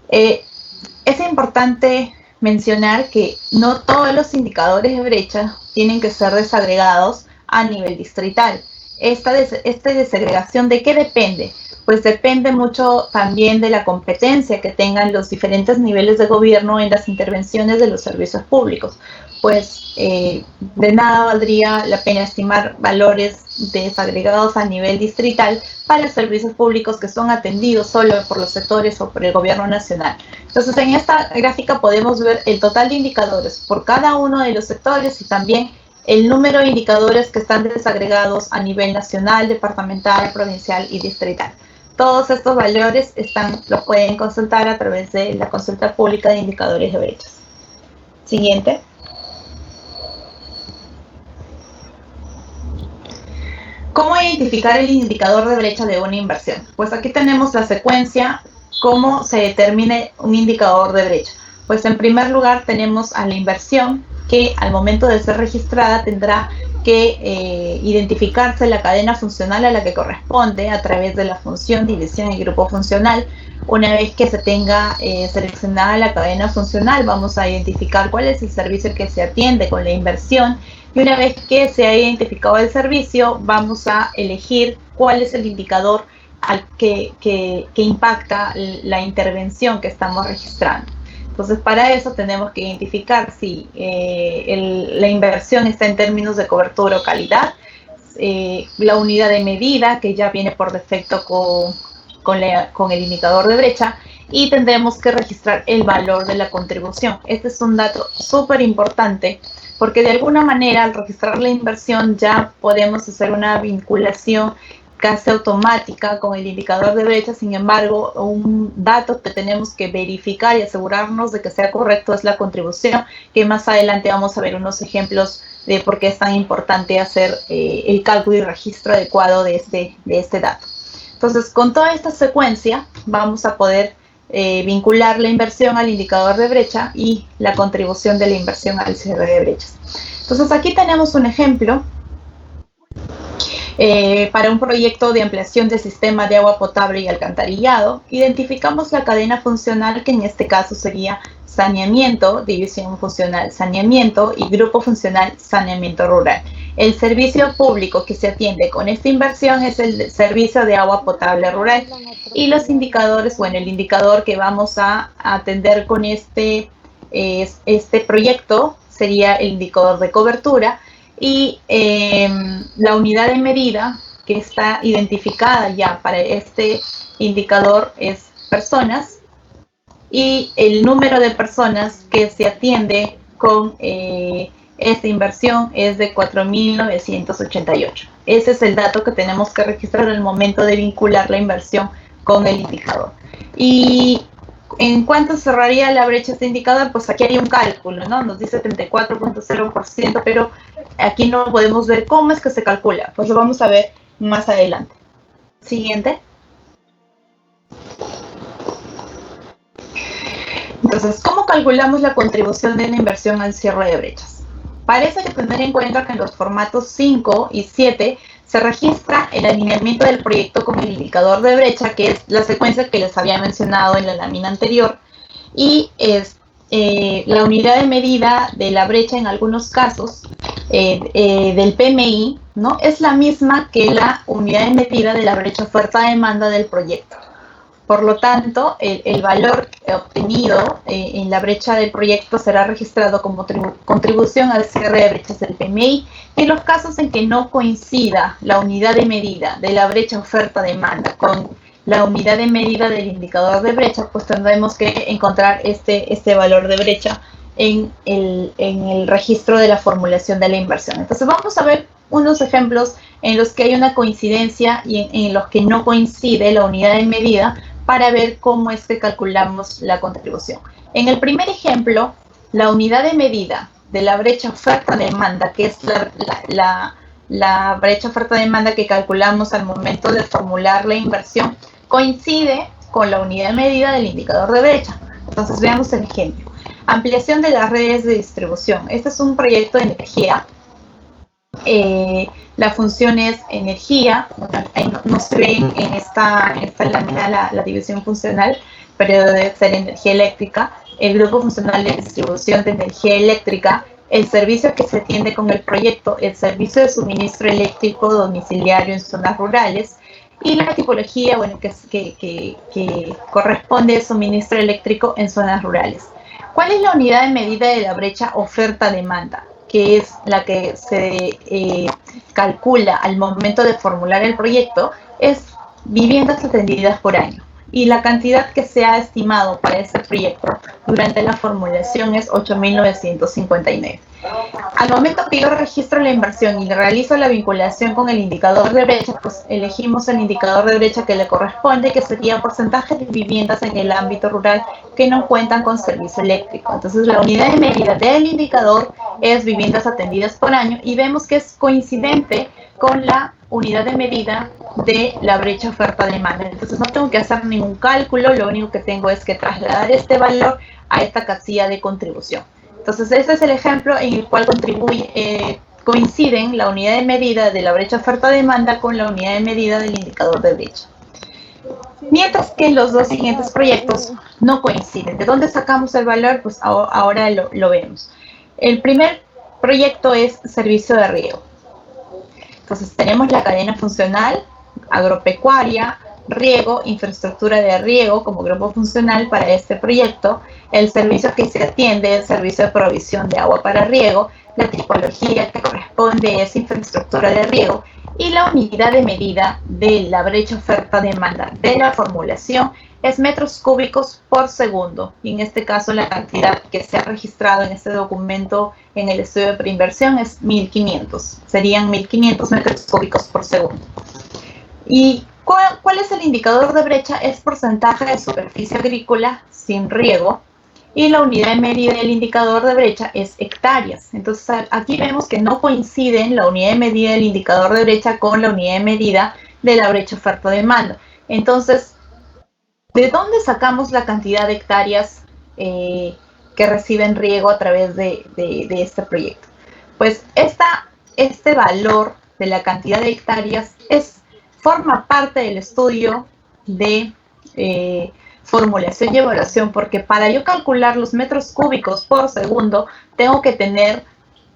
[SPEAKER 3] Es importante mencionar que no todos los indicadores de brecha tienen que ser desagregados a nivel distrital. Esta desagregación, ¿de qué depende? Pues depende mucho también de la competencia que tengan los diferentes niveles de gobierno en las intervenciones de los servicios públicos. Pues de nada valdría la pena estimar valores desagregados a nivel distrital para servicios públicos que son atendidos solo por los sectores o por el gobierno nacional. Entonces, en esta gráfica podemos ver el total de indicadores por cada uno de los sectores y también el número de indicadores que están desagregados a nivel nacional, departamental, provincial y distrital. Todos estos valores los pueden consultar a través de la consulta pública de indicadores de brechas. Siguiente. ¿Cómo identificar el indicador de brecha de una inversión? Pues aquí tenemos la secuencia, cómo se determina un indicador de brecha. Pues en primer lugar tenemos a la inversión, que al momento de ser registrada tendrá que identificarse la cadena funcional a la que corresponde a través de la función, división y grupo funcional. Una vez que se tenga seleccionada la cadena funcional, vamos a identificar cuál es el servicio que se atiende con la inversión. Y una vez que se ha identificado el servicio, vamos a elegir cuál es el indicador que impacta la intervención que estamos registrando. Entonces, para eso tenemos que identificar si la inversión está en términos de cobertura o calidad, la unidad de medida, que ya viene por defecto con el indicador de brecha, y tendremos que registrar el valor de la contribución. Este es un dato súper importante, porque de alguna manera al registrar la inversión ya podemos hacer una vinculación casi automática con el indicador de brecha. Sin embargo, un dato que tenemos que verificar y asegurarnos de que sea correcto es la contribución, que más adelante vamos a ver unos ejemplos de por qué es tan importante hacer el cálculo y registro adecuado de este dato. Entonces, con toda esta secuencia vamos a poder vincular la inversión al indicador de brecha y la contribución de la inversión al cierre de brechas. Entonces, aquí tenemos un ejemplo para un proyecto de ampliación del sistema de agua potable y alcantarillado. Identificamos la cadena funcional, que en este caso sería saneamiento, división funcional saneamiento y grupo funcional saneamiento rural. El servicio público que se atiende con esta inversión es el servicio de agua potable rural. Y los indicadores, bueno, el indicador que vamos a atender con este proyecto sería el indicador de cobertura, y la unidad de medida que está identificada ya para este indicador es personas, y el número de personas que se atiende con esta inversión es de 4.988. Ese es el dato que tenemos que registrar al momento de vincular la inversión con el indicador. Y ¿en cuánto cerraría la brecha este indicador? Pues aquí hay un cálculo, ¿no? Nos dice 34.0%, pero aquí no podemos ver cómo es que se calcula. Pues lo vamos a ver más adelante. Siguiente. Entonces, ¿cómo calculamos la contribución de la inversión al cierre de brechas? Parece que tener en cuenta que en los formatos 5 y 7 se registra el alineamiento del proyecto con el indicador de brecha, que es la secuencia que les había mencionado en la lámina anterior, y es la unidad de medida de la brecha en algunos casos del PMI, ¿no? Es la misma que la unidad de medida de la brecha oferta-demanda del proyecto. Por lo tanto, el valor obtenido en la brecha del proyecto será registrado como contribución al cierre de brechas del PMI. En los casos en que no coincida la unidad de medida de la brecha oferta-demanda con la unidad de medida del indicador de brecha, pues tendremos que encontrar este valor de brecha en el registro de la formulación de la inversión. Entonces vamos a ver unos ejemplos en los que hay una coincidencia y en los que no coincide la unidad de medida, para ver cómo es que calculamos la contribución. En el primer ejemplo, la unidad de medida de la brecha oferta-demanda, que es la brecha oferta-demanda que calculamos al momento de formular la inversión, coincide con la unidad de medida del indicador de brecha. Entonces veamos el ejemplo. Ampliación de las redes de distribución. Este es un proyecto de energía. La función es energía. No se ve en esta lámina la división funcional, pero debe ser energía eléctrica. El grupo funcional de distribución de energía eléctrica, el servicio que se atiende con el proyecto, el servicio de suministro eléctrico domiciliario en zonas rurales, y la tipología, bueno, que corresponde al suministro eléctrico en zonas rurales. ¿Cuál es la unidad de medida de la brecha oferta-demanda? Que es la que se calcula al momento de formular el proyecto, es viviendas atendidas por año. Y la cantidad que se ha estimado para este proyecto durante la formulación es 8.959. Al momento que yo registro la inversión y realizo la vinculación con el indicador de brecha, pues elegimos el indicador de brecha que le corresponde, que sería porcentaje de viviendas en el ámbito rural que no cuentan con servicio eléctrico. Entonces la unidad de medida del indicador es viviendas atendidas por año, y vemos que es coincidente con la unidad de medida de la brecha oferta-demanda. Entonces no tengo que hacer ningún cálculo, lo único que tengo es que trasladar este valor a esta casilla de contribución. Entonces este es el ejemplo en el cual coinciden la unidad de medida de la brecha oferta-demanda con la unidad de medida del indicador de brecha. Mientras que los dos siguientes proyectos no coinciden. ¿De dónde sacamos el valor? Pues ahora lo vemos. El primer proyecto es servicio de riego. Entonces tenemos la cadena funcional, agropecuaria, riego, infraestructura de riego como grupo funcional para este proyecto, el servicio que se atiende, el servicio de provisión de agua para riego, la tipología que corresponde es infraestructura de riego, y la unidad de medida de la brecha oferta-demanda de la formulación es metros cúbicos por segundo. Y en este caso la cantidad que se ha registrado en este documento en el estudio de preinversión es 1.500. Serían 1.500 metros cúbicos por segundo. ¿Y cuál es el indicador de brecha? Es porcentaje de superficie agrícola sin riego. Y la unidad de medida del indicador de brecha es hectáreas. Entonces aquí vemos que no coinciden la unidad de medida del indicador de brecha con la unidad de medida de la brecha oferta-demanda. Entonces, ¿de dónde sacamos la cantidad de hectáreas que reciben riego a través de este proyecto? Pues este valor de la cantidad de hectáreas forma parte del estudio de formulación y evaluación, porque para yo calcular los metros cúbicos por segundo tengo que tener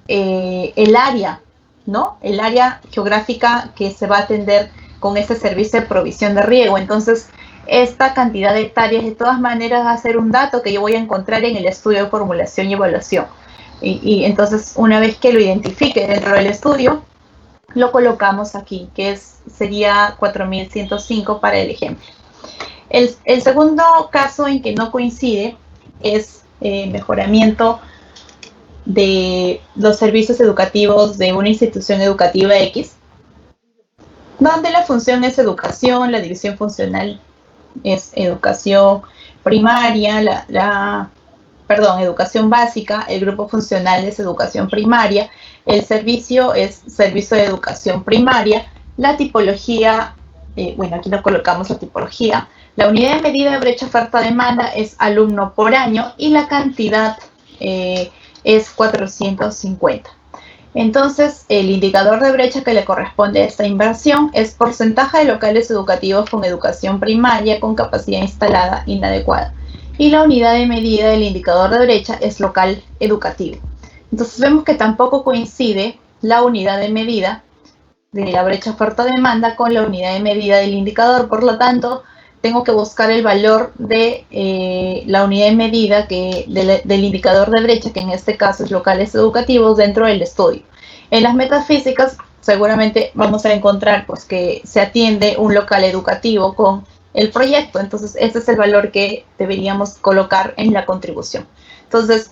[SPEAKER 3] el área, ¿no? El área geográfica que se va a atender con este servicio de provisión de riego. Entonces, esta cantidad de hectáreas de todas maneras va a ser un dato que yo voy a encontrar en el estudio de formulación y evaluación. Y entonces, una vez que lo identifique dentro del estudio, lo colocamos aquí, que sería 4.105 para el ejemplo. El segundo caso en que no coincide es mejoramiento de los servicios educativos de una institución educativa X, donde la función es educación, la división funcional es educación primaria, educación básica, el grupo funcional es educación primaria, el servicio es servicio de educación primaria, la tipología, aquí no colocamos la tipología, la unidad de medida de brecha oferta-demanda es alumno por año y la cantidad es 450. Entonces, el indicador de brecha que le corresponde a esta inversión es porcentaje de locales educativos con educación primaria con capacidad instalada inadecuada. Y la unidad de medida del indicador de brecha es local educativo. Entonces, vemos que tampoco coincide la unidad de medida de la brecha oferta-demanda con la unidad de medida del indicador. Por lo tanto, tengo que buscar el valor de la unidad de medida del indicador de brecha, que en este caso es locales educativos, dentro del estudio. En las metafísicas seguramente vamos a encontrar pues, que se atiende un local educativo con el proyecto. Entonces, este es el valor que deberíamos colocar en la contribución. Entonces,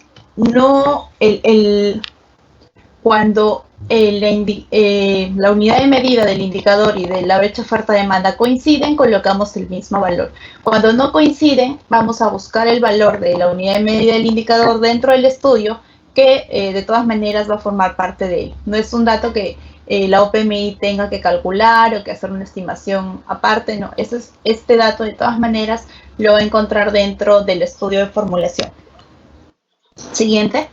[SPEAKER 3] cuando la unidad de medida del indicador y de la brecha oferta-demanda coinciden, colocamos el mismo valor. Cuando no coinciden, vamos a buscar el valor de la unidad de medida del indicador dentro del estudio, que de todas maneras va a formar parte de él. No es un dato que la OPMI tenga que calcular o que hacer una estimación aparte, no. Este dato de todas maneras lo va a encontrar dentro del estudio de formulación. Siguiente.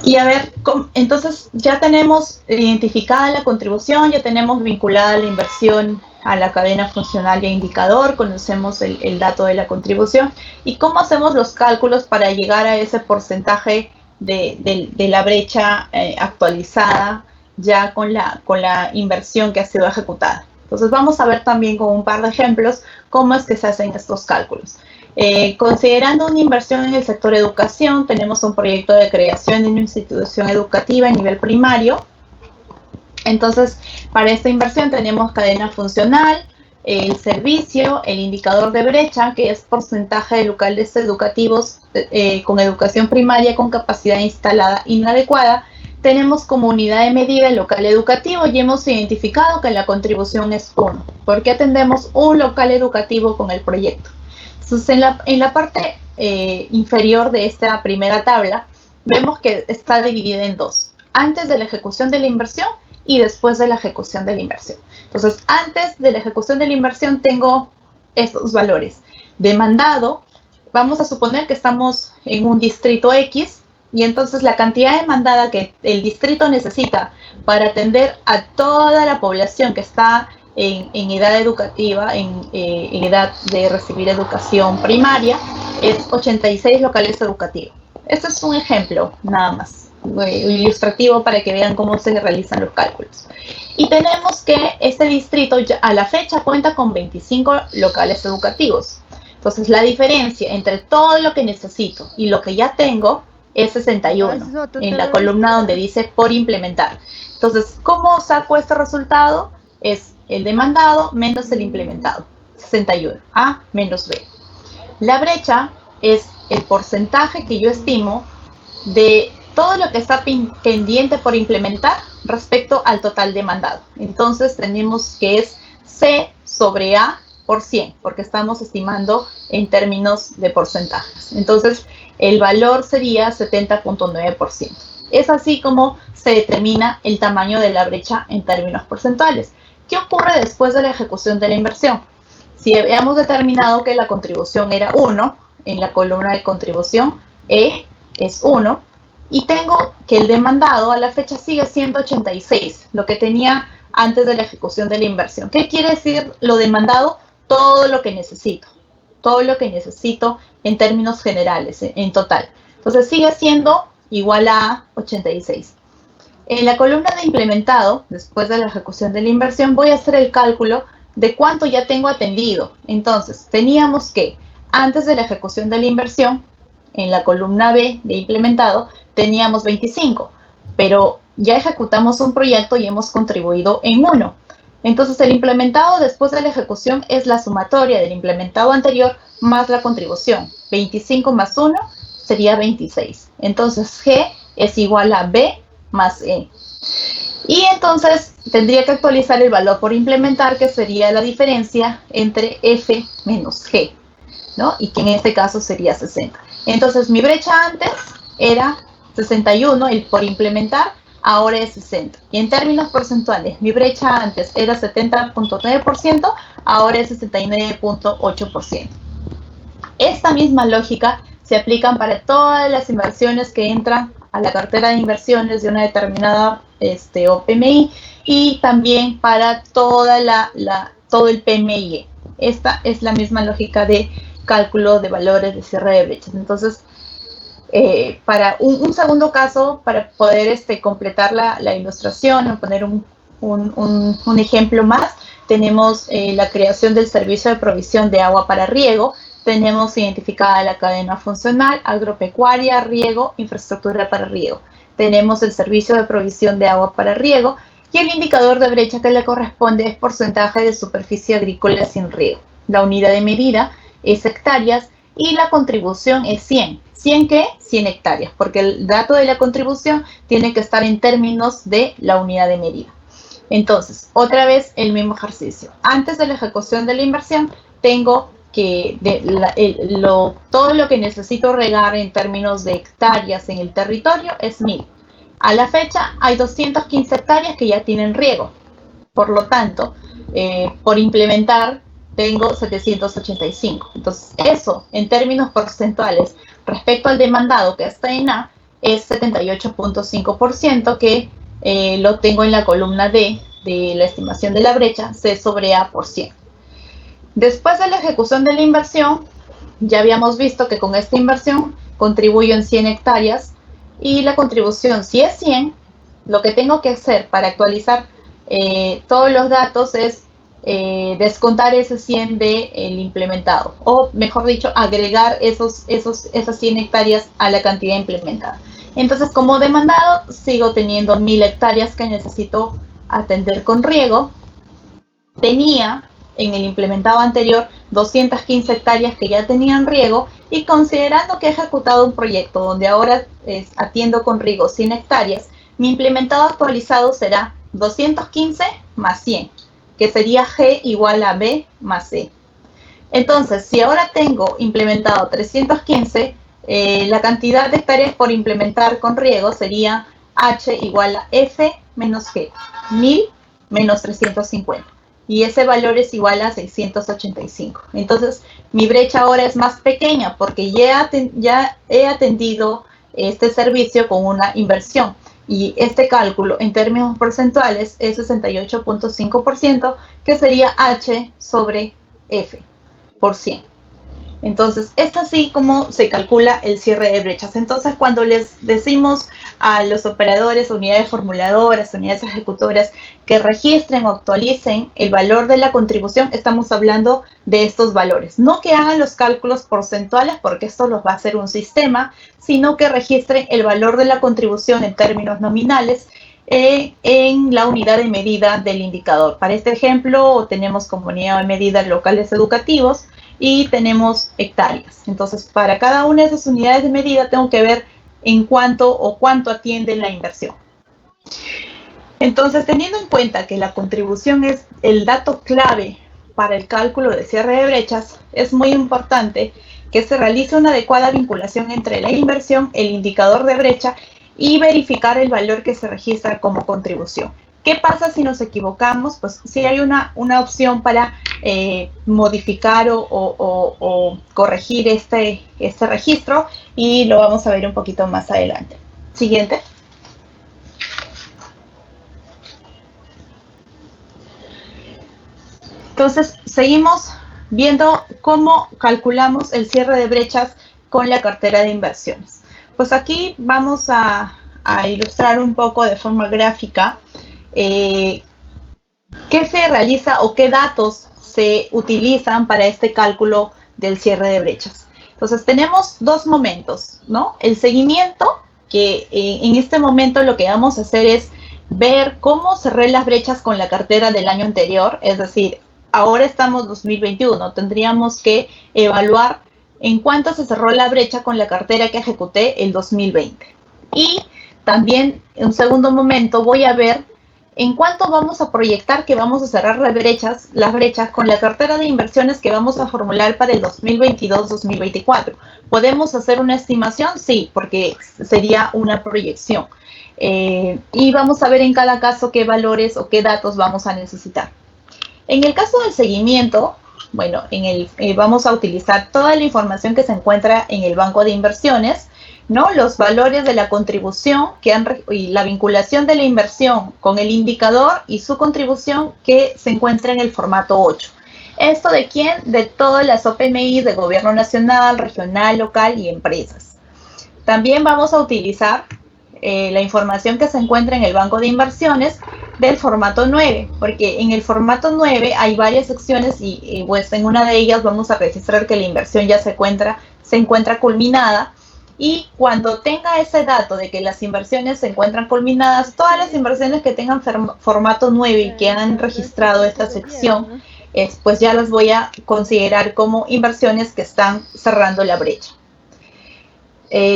[SPEAKER 3] Y a ver, entonces ya tenemos identificada la contribución, ya tenemos vinculada la inversión a la cadena funcional y a indicador, conocemos el dato de la contribución. ¿Y cómo hacemos los cálculos para llegar a ese porcentaje de la brecha actualizada ya con la inversión que ha sido ejecutada? Entonces vamos a ver también con un par de ejemplos cómo es que se hacen estos cálculos. Considerando una inversión en el sector educación, tenemos un proyecto de creación de una institución educativa a nivel primario. Entonces, para esta inversión tenemos cadena funcional, el servicio, el indicador de brecha, que es porcentaje de locales educativos con educación primaria con capacidad instalada inadecuada. Tenemos como unidad de medida el local educativo y hemos identificado que la contribución es 1, porque atendemos un local educativo con el proyecto. Entonces, en la parte inferior de esta primera tabla, vemos que está dividida en dos, antes de la ejecución de la inversión y después de la ejecución de la inversión. Entonces, antes de la ejecución de la inversión tengo estos valores. Demandado, vamos a suponer que estamos en un distrito X, y entonces la cantidad demandada que el distrito necesita para atender a toda la población que está en edad educativa, en edad de recibir educación primaria, es 86 locales educativos. Este es un ejemplo, nada más, ilustrativo para que vean cómo se realizan los cálculos. Y tenemos que este distrito ya a la fecha cuenta con 25 locales educativos. Entonces la diferencia entre todo lo que necesito y lo que ya tengo es 61, en la columna donde dice por implementar. Entonces, ¿cómo saco este resultado? Es el demandado menos el implementado, 61, A menos B. La brecha es el porcentaje que yo estimo de todo lo que está pendiente por implementar respecto al total demandado. Entonces, tenemos que es C sobre A por 100, porque estamos estimando en términos de porcentajes. Entonces, el valor sería 70.9%. Es así como se determina el tamaño de la brecha en términos porcentuales. ¿Qué ocurre después de la ejecución de la inversión? Si habíamos determinado que la contribución era 1, en la columna de contribución E es 1, y tengo que el demandado a la fecha sigue siendo 86, lo que tenía antes de la ejecución de la inversión. ¿Qué quiere decir lo demandado? Todo lo que necesito en términos generales, en total. Entonces sigue siendo igual a 86. En la columna de implementado, después de la ejecución de la inversión, voy a hacer el cálculo de cuánto ya tengo atendido. Entonces, teníamos que, antes de la ejecución de la inversión, en la columna B de implementado, teníamos 25, pero ya ejecutamos un proyecto y hemos contribuido en 1. Entonces, el implementado después de la ejecución es la sumatoria del implementado anterior más la contribución. 25 más 1 sería 26. Entonces, G es igual a B más E. Y entonces, tendría que actualizar el valor por implementar, que sería la diferencia entre F menos G, ¿no? Y que en este caso sería 60. Entonces, mi brecha antes era 61, el por implementar, ahora es 60. Y en términos porcentuales, mi brecha antes era 70.9%, ahora es 69.8%. Esta misma lógica se aplica para todas las inversiones que entran a la cartera de inversiones de una determinada OPMI y también para todo el PMI. Esta es la misma lógica de cálculo de valores de cierre de brechas. Entonces, para un segundo caso, para poder completar la ilustración o poner un ejemplo más, tenemos la creación del servicio de provisión de agua para riego. Tenemos identificada la cadena funcional, agropecuaria, riego, infraestructura para riego. Tenemos el servicio de provisión de agua para riego y el indicador de brecha que le corresponde es porcentaje de superficie agrícola sin riego. La unidad de medida es hectáreas y la contribución es 100. ¿100 qué? 100 hectáreas, porque el dato de la contribución tiene que estar en términos de la unidad de medida. Entonces, otra vez el mismo ejercicio. Antes de la ejecución de la inversión, tengo que todo lo que necesito regar en términos de hectáreas en el territorio es 1000. A la fecha hay 215 hectáreas que ya tienen riego. Por lo tanto, por implementar, tengo 785. Entonces, eso en términos porcentuales respecto al demandado que está en A es 78.5% que lo tengo en la columna D de la estimación de la brecha C sobre A por 100. Después de la ejecución de la inversión, ya habíamos visto que con esta inversión contribuyo en 100 hectáreas y la contribución, si es 100, lo que tengo que hacer para actualizar todos los datos es descontar ese 100 del implementado, o mejor dicho, agregar esas 100 hectáreas a la cantidad implementada. Entonces, como demandado, sigo teniendo 1000 hectáreas que necesito atender con riego. Tenía en el implementado anterior 215 hectáreas que ya tenían riego, y considerando que he ejecutado un proyecto donde ahora atiendo con riego 100 hectáreas, mi implementado actualizado será 215 más 100, que sería G igual a B más C. Entonces, si ahora tengo implementado 315, la cantidad de hectáreas por implementar con riego sería H igual a F menos G, 1000 menos 350. Y ese valor es igual a 685. Entonces, mi brecha ahora es más pequeña porque ya he atendido este servicio con una inversión. Y este cálculo en términos porcentuales es 68.5%, que sería H sobre F por 100. Entonces, es así como se calcula el cierre de brechas. Entonces, cuando les decimos a los operadores, unidades formuladoras, unidades ejecutoras, que registren o actualicen el valor de la contribución, estamos hablando de estos valores. No que hagan los cálculos porcentuales, porque esto los va a hacer un sistema, sino que registren el valor de la contribución en términos nominales en la unidad de medida del indicador. Para este ejemplo, tenemos como unidad de medida locales educativos, y tenemos hectáreas. Entonces, para cada una de esas unidades de medida tengo que ver en cuánto atiende la inversión. Entonces, teniendo en cuenta que la contribución es el dato clave para el cálculo de cierre de brechas, es muy importante que se realice una adecuada vinculación entre la inversión, el indicador de brecha y verificar el valor que se registra como contribución. ¿Qué pasa si nos equivocamos? Pues sí hay una opción para modificar o corregir este registro, y lo vamos a ver un poquito más adelante. Siguiente. Entonces, seguimos viendo cómo calculamos el cierre de brechas con la cartera de inversiones. Pues aquí vamos a ilustrar un poco de forma gráfica qué se realiza o qué datos se utilizan para este cálculo del cierre de brechas. Entonces, tenemos dos momentos, ¿no? El seguimiento, que en este momento lo que vamos a hacer es ver cómo cerré las brechas con la cartera del año anterior, es decir, ahora estamos en 2021, tendríamos que evaluar en cuánto se cerró la brecha con la cartera que ejecuté el 2020. Y también, en un segundo momento, voy a ver en cuánto vamos a proyectar que vamos a cerrar las brechas con la cartera de inversiones que vamos a formular para el 2022-2024. ¿Podemos hacer una estimación? Sí, porque sería una proyección. Y vamos a ver en cada caso qué valores o qué datos vamos a necesitar. En el caso del seguimiento, bueno, vamos a utilizar toda la información que se encuentra en el banco de inversiones, ¿no? Los valores de la contribución y la vinculación de la inversión con el indicador y su contribución que se encuentra en el formato 8. ¿Esto de quién? De todas las OPMI de gobierno nacional, regional, local y empresas. También vamos a utilizar la información que se encuentra en el banco de inversiones del formato 9, porque en el formato 9 hay varias secciones y pues en una de ellas vamos a registrar que la inversión ya se encuentra culminada. Y cuando tenga ese dato de que las inversiones se encuentran culminadas, todas las inversiones que tengan formato 9 y que han registrado esta sección, pues ya las voy a considerar como inversiones que están cerrando la brecha.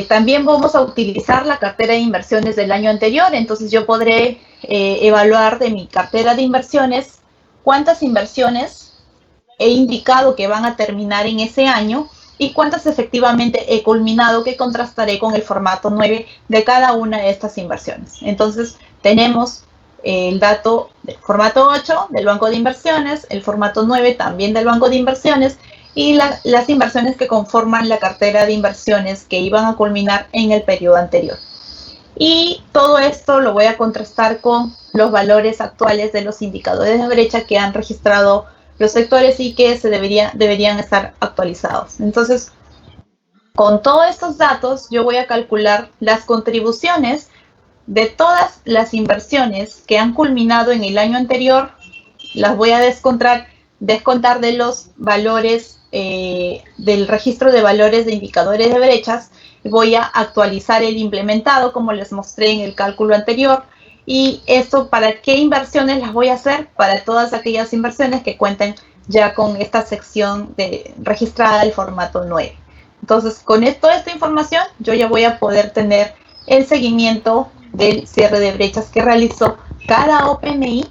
[SPEAKER 3] También vamos a utilizar la cartera de inversiones del año anterior, entonces yo podré evaluar de mi cartera de inversiones cuántas inversiones he indicado que van a terminar en ese año y cuántas efectivamente he culminado, que contrastaré con el formato 9 de cada una de estas inversiones. Entonces tenemos el dato del formato 8 del banco de inversiones, el formato 9 también del banco de inversiones, y las inversiones que conforman la cartera de inversiones que iban a culminar en el periodo anterior. Y todo esto lo voy a contrastar con los valores actuales de los indicadores de brecha que han registrado los sectores y que deberían estar actualizados. Entonces, con todos estos datos, yo voy a calcular las contribuciones de todas las inversiones que han culminado en el año anterior. Las voy a descontar de los valores del registro de valores de indicadores de brechas. Voy a actualizar el implementado, como les mostré en el cálculo anterior. Y esto, ¿para qué inversiones las voy a hacer? Para todas aquellas inversiones que cuenten ya con esta sección registrada del formato 9. Entonces, con toda esta información, yo ya voy a poder tener el seguimiento del cierre de brechas que realizó cada OPMI,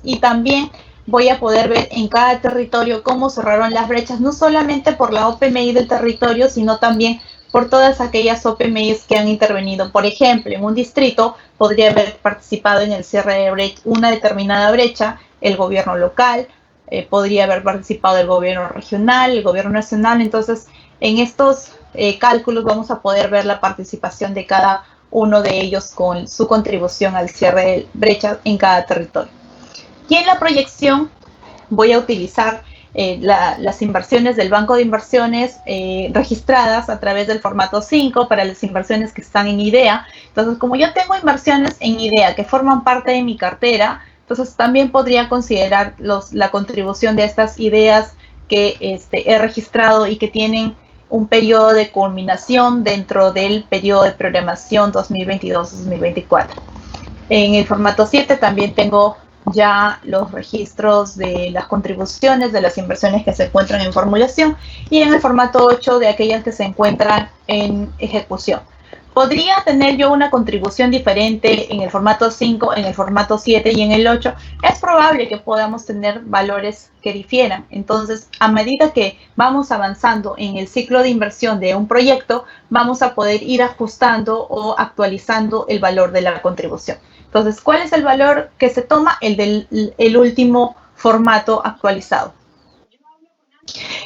[SPEAKER 3] y también voy a poder ver en cada territorio cómo cerraron las brechas, no solamente por la OPMI del territorio, sino también por todas aquellas OPMIs que han intervenido. Por ejemplo, en un distrito podría haber participado en el cierre de brecha, una determinada brecha, el gobierno local, podría haber participado el gobierno regional, el gobierno nacional. Entonces, en estos cálculos vamos a poder ver la participación de cada uno de ellos con su contribución al cierre de brecha en cada territorio. Y en la proyección voy a utilizar las inversiones del banco de inversiones registradas a través del formato 5 para las inversiones que están en IDEA. Entonces, como yo tengo inversiones en IDEA que forman parte de mi cartera, entonces también podría considerar la contribución de estas ideas que he registrado y que tienen un periodo de culminación dentro del periodo de programación 2022-2024. En el formato 7 también tengo ya los registros de las contribuciones de las inversiones que se encuentran en formulación, y en el formato 8 de aquellas que se encuentran en ejecución. ¿Podría tener yo una contribución diferente en el formato 5, en el formato 7 y en el 8? Es probable que podamos tener valores que difieran. Entonces, a medida que vamos avanzando en el ciclo de inversión de un proyecto, vamos a poder ir ajustando o actualizando el valor de la contribución. Entonces, ¿cuál es el valor que se toma? El del último formato actualizado.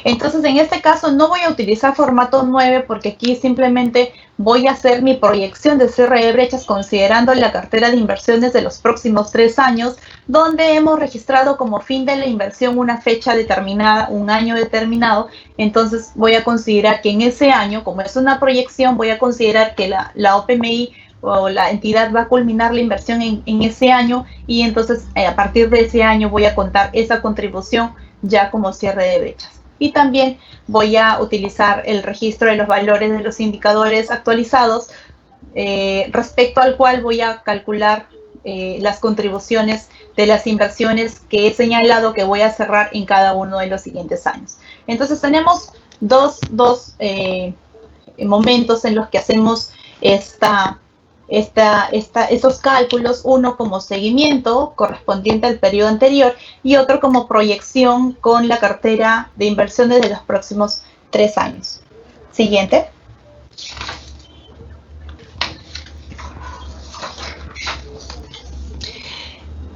[SPEAKER 3] Entonces, en este caso no voy a utilizar formato 9 porque aquí simplemente voy a hacer mi proyección de cierre de brechas considerando la cartera de inversiones de los próximos 3 años, donde hemos registrado como fin de la inversión una fecha determinada, un año determinado. Entonces, voy a considerar que en ese año, como es una proyección, voy a considerar que la OPMI o la entidad va a culminar la inversión en ese año, y entonces a partir de ese año voy a contar esa contribución ya como cierre de brechas. Y también voy a utilizar el registro de los valores de los indicadores actualizados, respecto al cual voy a calcular las contribuciones de las inversiones que he señalado que voy a cerrar en cada uno de los siguientes años. Entonces tenemos dos momentos en los que hacemos estos cálculos, uno como seguimiento correspondiente al periodo anterior y otro como proyección con la cartera de inversiones de los próximos 3 años. Siguiente.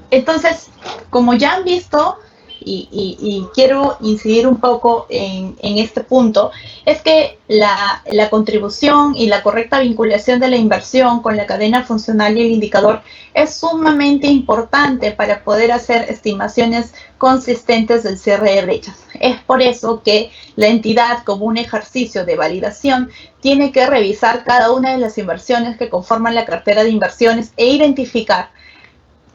[SPEAKER 3] Entonces, como ya han visto, y quiero incidir un poco en este punto, es que la contribución y la correcta vinculación de la inversión con la cadena funcional y el indicador es sumamente importante para poder hacer estimaciones consistentes del cierre de brechas. Es por eso que la entidad, como un ejercicio de validación, tiene que revisar cada una de las inversiones que conforman la cartera de inversiones e identificar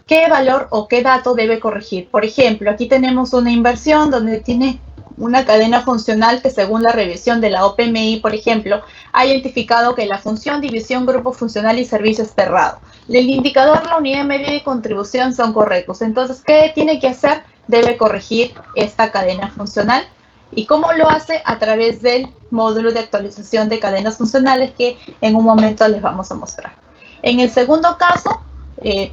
[SPEAKER 3] qué valor o qué dato debe corregir. Por ejemplo, aquí tenemos una inversión donde tiene una cadena funcional que, según la revisión de la OPMI, por ejemplo, ha identificado que la función, división, grupo funcional y servicio es cerrado. El indicador, la unidad media de contribución son correctos. Entonces, ¿qué tiene que hacer? debe corregir esta cadena funcional. ¿Y cómo lo hace? A través del módulo de actualización de cadenas funcionales que en un momento les vamos a mostrar. En el segundo caso,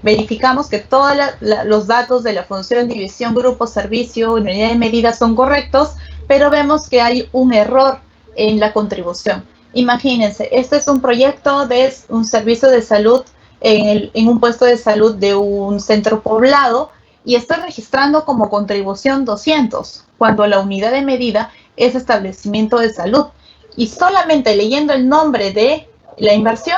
[SPEAKER 3] verificamos que todos los datos de la función, división, grupo, servicio, unidad de medida son correctos, pero vemos que hay un error en la contribución. Imagínense, este es un proyecto de un servicio de salud en un puesto de salud de un centro poblado y estoy registrando como contribución 200, cuando la unidad de medida es establecimiento de salud. Y solamente leyendo el nombre de la inversión,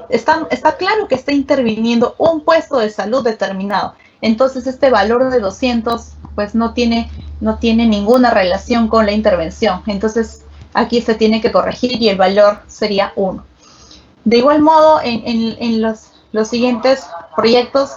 [SPEAKER 3] está claro que está interviniendo un puesto de salud determinado. Entonces, este valor de 200, pues no tiene ninguna relación con la intervención. Entonces, aquí se tiene que corregir y el valor sería 1. De igual modo, en los siguientes proyectos,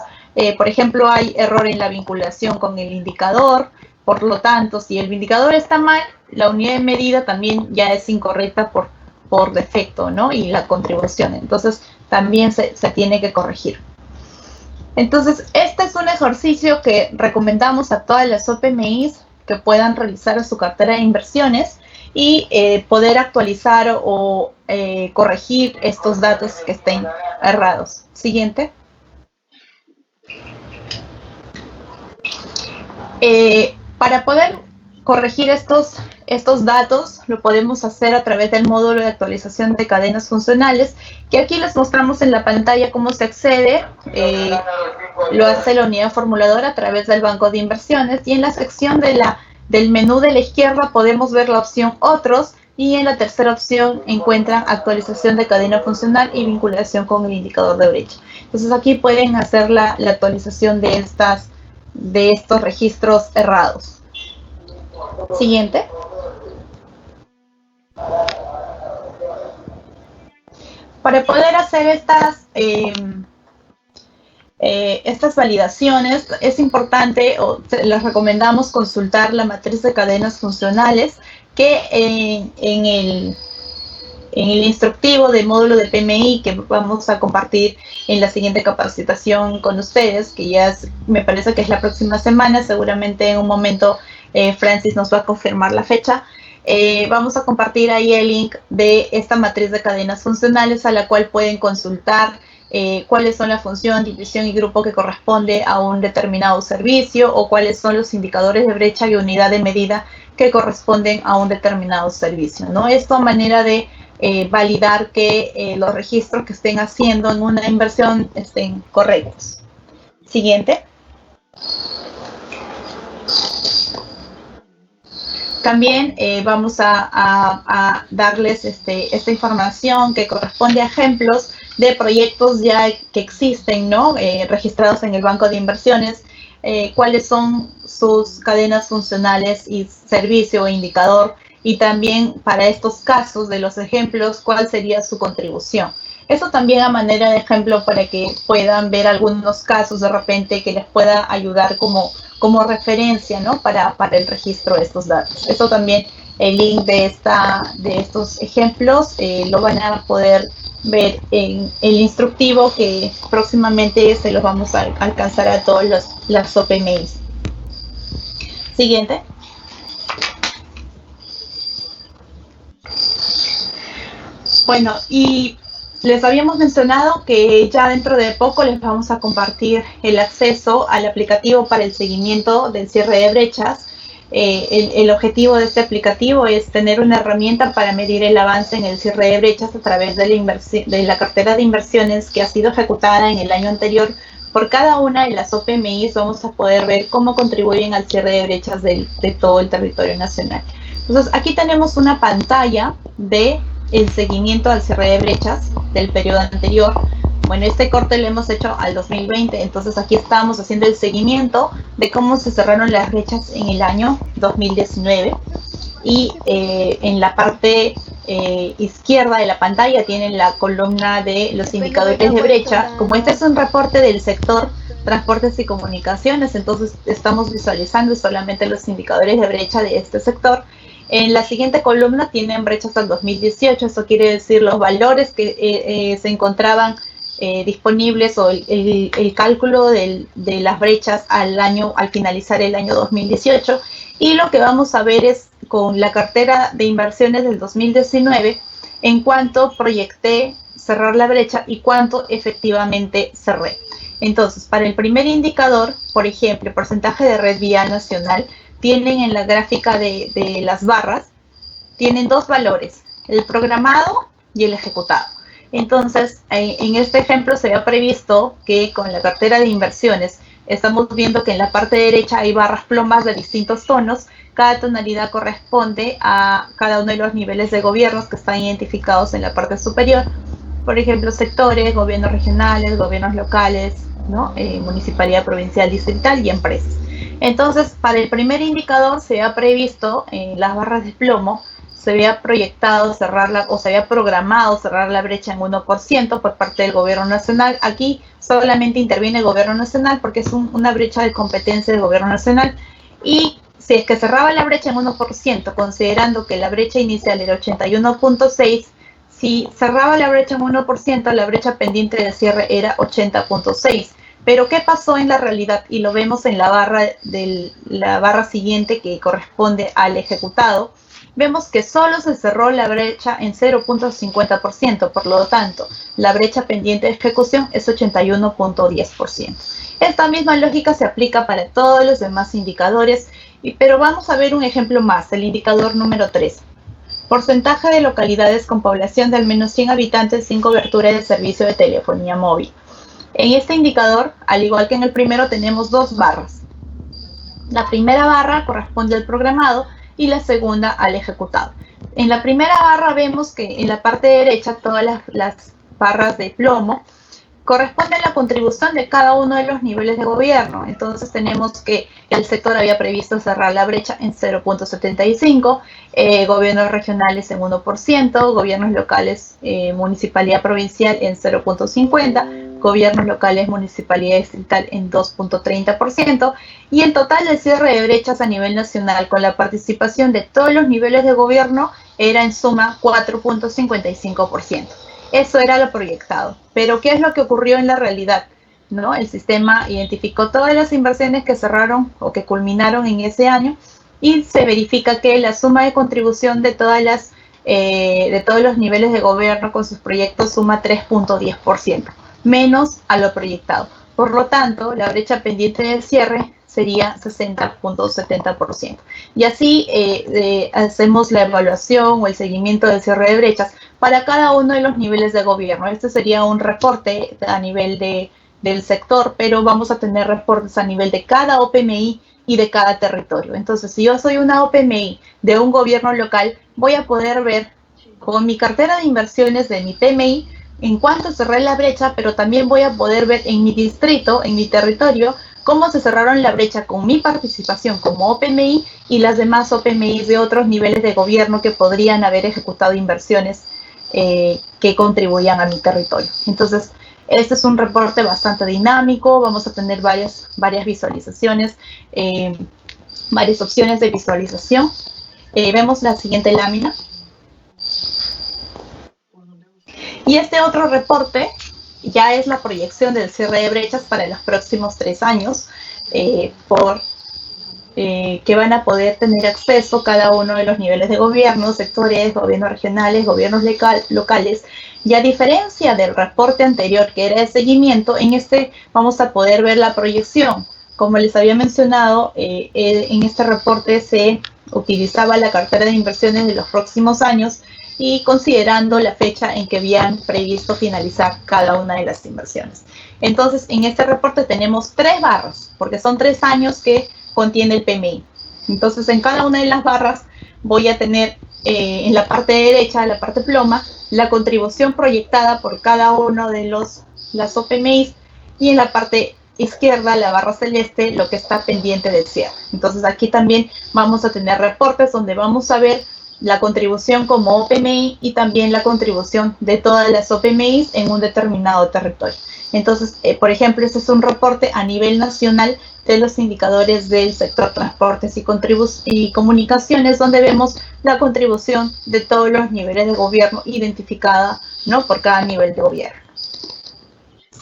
[SPEAKER 3] por ejemplo, hay error en la vinculación con el indicador. Por lo tanto, si el indicador está mal, la unidad de medida también ya es incorrecta por defecto, ¿no? Y la contribución. Entonces, también se tiene que corregir. Entonces, este es un ejercicio que recomendamos a todas las OPMIs que puedan realizar a su cartera de inversiones y poder actualizar o corregir estos datos que estén errados. Siguiente. Para poder corregir estos datos, lo podemos hacer a través del módulo de actualización de cadenas funcionales, que aquí les mostramos en la pantalla cómo se accede. Lo hace la unidad formuladora a través del banco de inversiones, y en la sección del menú de la izquierda podemos ver la opción Otros, y en la tercera opción encuentran actualización de cadena funcional y vinculación con el indicador de brecha. Entonces aquí pueden hacer la actualización de estos registros errados. Siguiente. Para poder hacer estas validaciones es importante, o les recomendamos consultar la matriz de cadenas funcionales que en el instructivo del módulo de PMI que vamos a compartir en la siguiente capacitación con ustedes, que ya me parece que es la próxima semana, seguramente en un momento Francis nos va a confirmar la fecha. Vamos a compartir ahí el link de esta matriz de cadenas funcionales a la cual pueden consultar cuáles son la función, división y grupo que corresponde a un determinado servicio, o cuáles son los indicadores de brecha y unidad de medida que corresponden a un determinado servicio, ¿no? Esto a manera de validar que los registros que estén haciendo en una inversión estén correctos. Siguiente. También vamos a darles esta información que corresponde a ejemplos de proyectos ya que existen, ¿no? Registrados en el banco de inversiones, cuáles son sus cadenas funcionales y servicio o indicador, y también para estos casos de los ejemplos, cuál sería su contribución. Eso también a manera de ejemplo para que puedan ver algunos casos de repente que les pueda ayudar como referencia, ¿no? Para el registro de estos datos. Eso también, el link de estos ejemplos lo van a poder ver en el instructivo que próximamente se los vamos a alcanzar a todas las OPMIs. Siguiente. Bueno, y les habíamos mencionado que ya dentro de poco les vamos a compartir el acceso al aplicativo para el seguimiento del cierre de brechas. El objetivo de este aplicativo es tener una herramienta para medir el avance en el cierre de brechas a través de la cartera de inversiones que ha sido ejecutada en el año anterior. Por cada una de las OPMIs vamos a poder ver cómo contribuyen al cierre de brechas de todo el territorio nacional. Entonces, aquí tenemos una pantalla de el seguimiento al cierre de brechas del periodo anterior. Bueno, este corte lo hemos hecho al 2020, entonces aquí estamos haciendo el seguimiento de cómo se cerraron las brechas en el año 2019. Y en la parte izquierda de la pantalla tienen la columna de los indicadores de brecha. Como este es un reporte del sector transportes y comunicaciones, entonces estamos visualizando solamente los indicadores de brecha de este sector. En la siguiente columna tienen brechas al 2018, eso quiere decir los valores que se encontraban disponibles o el cálculo de las brechas al finalizar el año 2018, y lo que vamos a ver es con la cartera de inversiones del 2019 en cuánto proyecté cerrar la brecha y cuánto efectivamente cerré. Entonces, para el primer indicador, por ejemplo, el porcentaje de red vial nacional, tienen en la gráfica de las barras, tienen dos valores, el programado y el ejecutado. Entonces, en este ejemplo se ha previsto que con la cartera de inversiones estamos viendo que en la parte derecha hay barras plomas de distintos tonos. Cada tonalidad corresponde a cada uno de los niveles de gobiernos que están identificados en la parte superior. Por ejemplo, sectores, gobiernos regionales, gobiernos locales, ¿no? Municipalidad provincial, distrital y empresas. Entonces, para el primer indicador se ha previsto en las barras de plomo, se había proyectado cerrarla o se había programado cerrar la brecha en 1% por parte del gobierno nacional. Aquí solamente interviene el gobierno nacional porque es una brecha de competencia del gobierno nacional. Y si es que cerraba la brecha en 1%, considerando que la brecha inicial era 81.6, si cerraba la brecha en 1%, la brecha pendiente de cierre era 80.6. Pero ¿qué pasó en la realidad? Y lo vemos en la barra siguiente, que corresponde al ejecutado. Vemos que solo se cerró la brecha en 0.50%, por lo tanto, la brecha pendiente de ejecución es 81.10%. Esta misma lógica se aplica para todos los demás indicadores, pero vamos a ver un ejemplo más, el indicador número 3. Porcentaje de localidades con población de al menos 100 habitantes sin cobertura de servicio de telefonía móvil. En este indicador, al igual que en el primero, tenemos dos barras. La primera barra corresponde al programado y la segunda al ejecutado. En la primera barra vemos que en la parte derecha todas las barras de plomo corresponden a la contribución de cada uno de los niveles de gobierno. Entonces tenemos que el sector había previsto cerrar la brecha en 0.75, gobiernos regionales en 1%, gobiernos locales, municipalidad provincial en 0.50%, gobiernos locales, municipalidad distrital en 2.30%, y el total de cierre de brechas a nivel nacional con la participación de todos los niveles de gobierno era en suma 4.55%. Eso era lo proyectado. Pero ¿qué es lo que ocurrió en la realidad? ¿No? El sistema identificó todas las inversiones que cerraron o que culminaron en ese año y se verifica que la suma de contribución de todos los niveles de gobierno con sus proyectos suma 3.10%, menos a lo proyectado. Por lo tanto, la brecha pendiente de cierre sería 60.70%. Y así hacemos la evaluación o el seguimiento del cierre de brechas para cada uno de los niveles de gobierno. Este sería un reporte a nivel del sector, pero vamos a tener reportes a nivel de cada OPMI y de cada territorio. Entonces, si yo soy una OPMI de un gobierno local, voy a poder ver con mi cartera de inversiones de mi PMI en cuánto cerré la brecha, pero también voy a poder ver en mi distrito, en mi territorio, cómo se cerraron la brecha con mi participación como OPMI y las demás OPMI de otros niveles de gobierno que podrían haber ejecutado inversiones que contribuyan a mi territorio. Entonces, este es un reporte bastante dinámico, vamos a tener varias visualizaciones, varias opciones de visualización. Vemos la siguiente lámina. Y este otro reporte ya es la proyección del cierre de brechas para los próximos 3 años, que van a poder tener acceso cada uno de los niveles de gobierno, sectores, gobiernos regionales, gobiernos locales. Y a diferencia del reporte anterior, que era de seguimiento, en este vamos a poder ver la proyección. Como les había mencionado, en este reporte se utilizaba la cartera de inversiones de los próximos años y considerando la fecha en que habían previsto finalizar cada una de las inversiones. Entonces, en este reporte tenemos 3 barras, porque son 3 años que contiene el PMI. Entonces, en cada una de las barras voy a tener en la parte derecha, la parte ploma, la contribución proyectada por cada uno de las OPMIs, y en la parte izquierda, la barra celeste, lo que está pendiente del cierre. Entonces, aquí también vamos a tener reportes donde vamos a ver la contribución como OPMI y también la contribución de todas las OPMIs en un determinado territorio. Entonces, por ejemplo, este es un reporte a nivel nacional de los indicadores del sector transportes y comunicaciones, donde vemos la contribución de todos los niveles de gobierno identificada, ¿no?, por cada nivel de gobierno.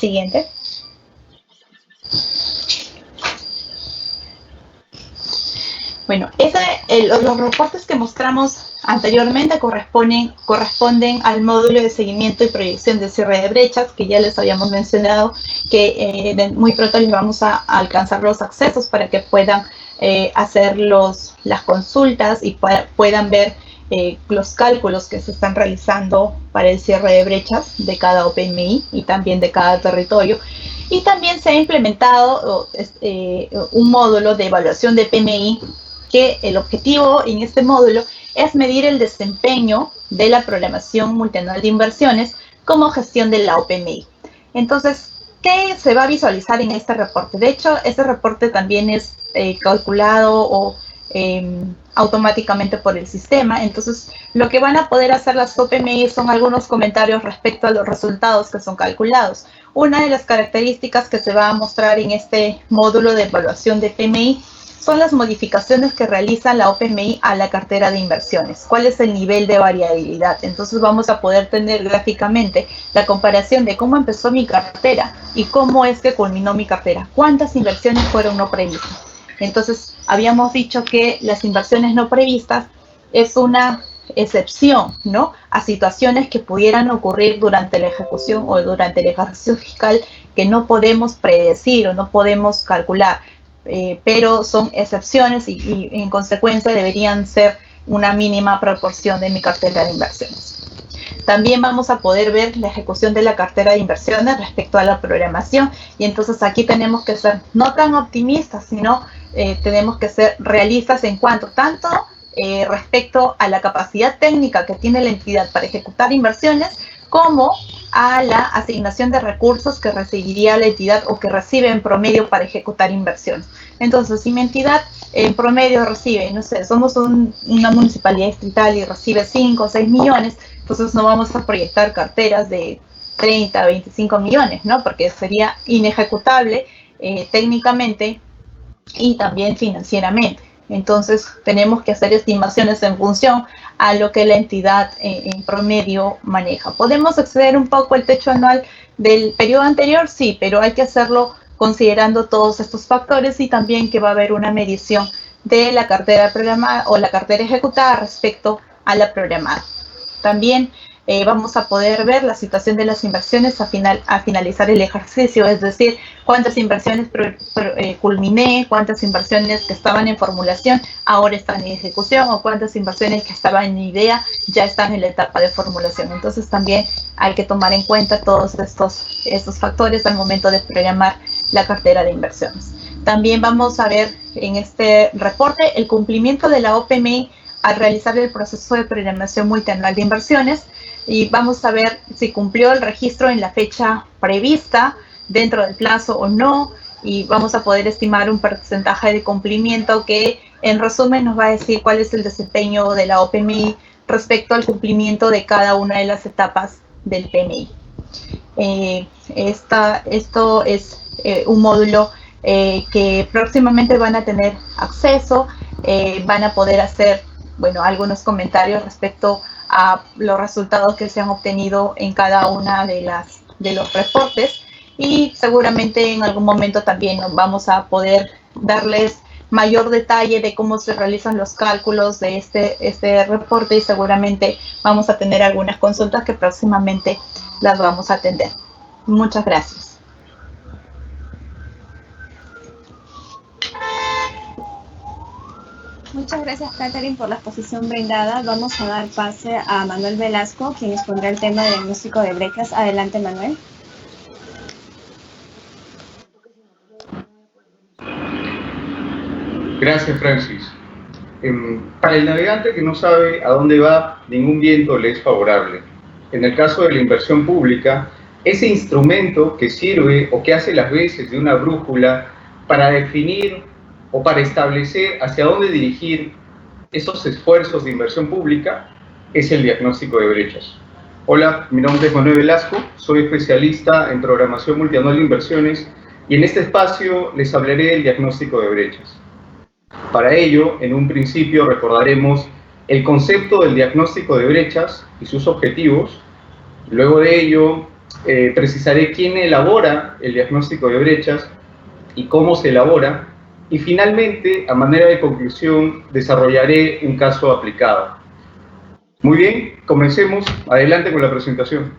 [SPEAKER 3] Siguiente. Bueno, los reportes que mostramos anteriormente corresponden al módulo de seguimiento y proyección de cierre de brechas, que ya les habíamos mencionado, que muy pronto les vamos a alcanzar los accesos para que puedan hacer las consultas y puedan ver los cálculos que se están realizando para el cierre de brechas de cada OPMI y también de cada territorio. Y también se ha implementado un módulo de evaluación de PMI, que el objetivo en este módulo es medir el desempeño de la programación multianual de inversiones como gestión de la OPMI. Entonces, ¿qué se va a visualizar en este reporte? De hecho, este reporte también es calculado o automáticamente por el sistema. Entonces, lo que van a poder hacer las OPMI son algunos comentarios respecto a los resultados que son calculados. Una de las características que se va a mostrar en este módulo de evaluación de PMI son las modificaciones que realiza la OPMI a la cartera de inversiones. ¿Cuál es el nivel de variabilidad? Entonces vamos a poder tener gráficamente la comparación de cómo empezó mi cartera y cómo es que culminó mi cartera. ¿Cuántas inversiones fueron no previstas? Entonces habíamos dicho que las inversiones no previstas es una excepción, ¿no?, a situaciones que pudieran ocurrir durante la ejecución o durante el ejercicio fiscal que no podemos predecir o no podemos calcular. Pero son excepciones y en consecuencia deberían ser una mínima proporción de mi cartera de inversiones. También vamos a poder ver la ejecución de la cartera de inversiones respecto a la programación, y entonces aquí tenemos que ser no tan optimistas, sino tenemos que ser realistas en cuanto tanto respecto a la capacidad técnica que tiene la entidad para ejecutar inversiones, como a la asignación de recursos que recibiría la entidad o que recibe en promedio para ejecutar inversiones. Entonces, si mi entidad en promedio recibe, no sé, somos una municipalidad distrital y recibe 5 o 6 millones, entonces no vamos a proyectar carteras de 30, 25 millones, ¿no? Porque sería inejecutable técnicamente y también financieramente. Entonces, tenemos que hacer estimaciones en función a lo que la entidad en promedio maneja. ¿Podemos exceder un poco el techo anual del periodo anterior? Sí, pero hay que hacerlo considerando todos estos factores y también que va a haber una medición de la cartera programada o la cartera ejecutada respecto a la programada. También vamos a poder ver la situación de las inversiones a finalizar el ejercicio, es decir, cuántas inversiones culminé, cuántas inversiones que estaban en formulación ahora están en ejecución, o cuántas inversiones que estaban en idea ya están en la etapa de formulación. Entonces también hay que tomar en cuenta todos estos factores al momento de programar la cartera de inversiones. También vamos a ver en este reporte el cumplimiento de la OPMI al realizar el proceso de programación multianual de inversiones, y vamos a ver si cumplió el registro en la fecha prevista dentro del plazo o no, y vamos a poder estimar un porcentaje de cumplimiento que en resumen nos va a decir cuál es el desempeño de la OPMI respecto al cumplimiento de cada una de las etapas del PMI. Esto es un módulo que próximamente van a tener acceso, van a poder hacer algunos comentarios respecto a los resultados que se han obtenido en cada una de los reportes, y seguramente en algún momento también vamos a poder darles mayor detalle de cómo se realizan los cálculos de este reporte, y seguramente vamos a tener algunas consultas que próximamente las vamos a atender. Muchas gracias.
[SPEAKER 2] Muchas gracias, Catherine, por la exposición brindada. Vamos a dar pase a Manuel Velasco, quien expondrá el tema de diagnóstico de brechas. Adelante, Manuel.
[SPEAKER 4] Gracias, Francis. Para el navegante que no sabe a dónde va, ningún viento le es favorable. En el caso de la inversión pública, ese instrumento que sirve o que hace las veces de una brújula para definir o para establecer hacia dónde dirigir esos esfuerzos de inversión pública es el diagnóstico de brechas. Hola, mi nombre es Manuel Velasco, soy especialista en programación multianual de inversiones, y en este espacio les hablaré del diagnóstico de brechas. Para ello, en un principio recordaremos el concepto del diagnóstico de brechas y sus objetivos. Luego de ello, Precisaré quién elabora el diagnóstico de brechas y cómo se elabora. Y finalmente, a manera de conclusión, desarrollaré un caso aplicado. Muy bien, comencemos. Adelante con la presentación.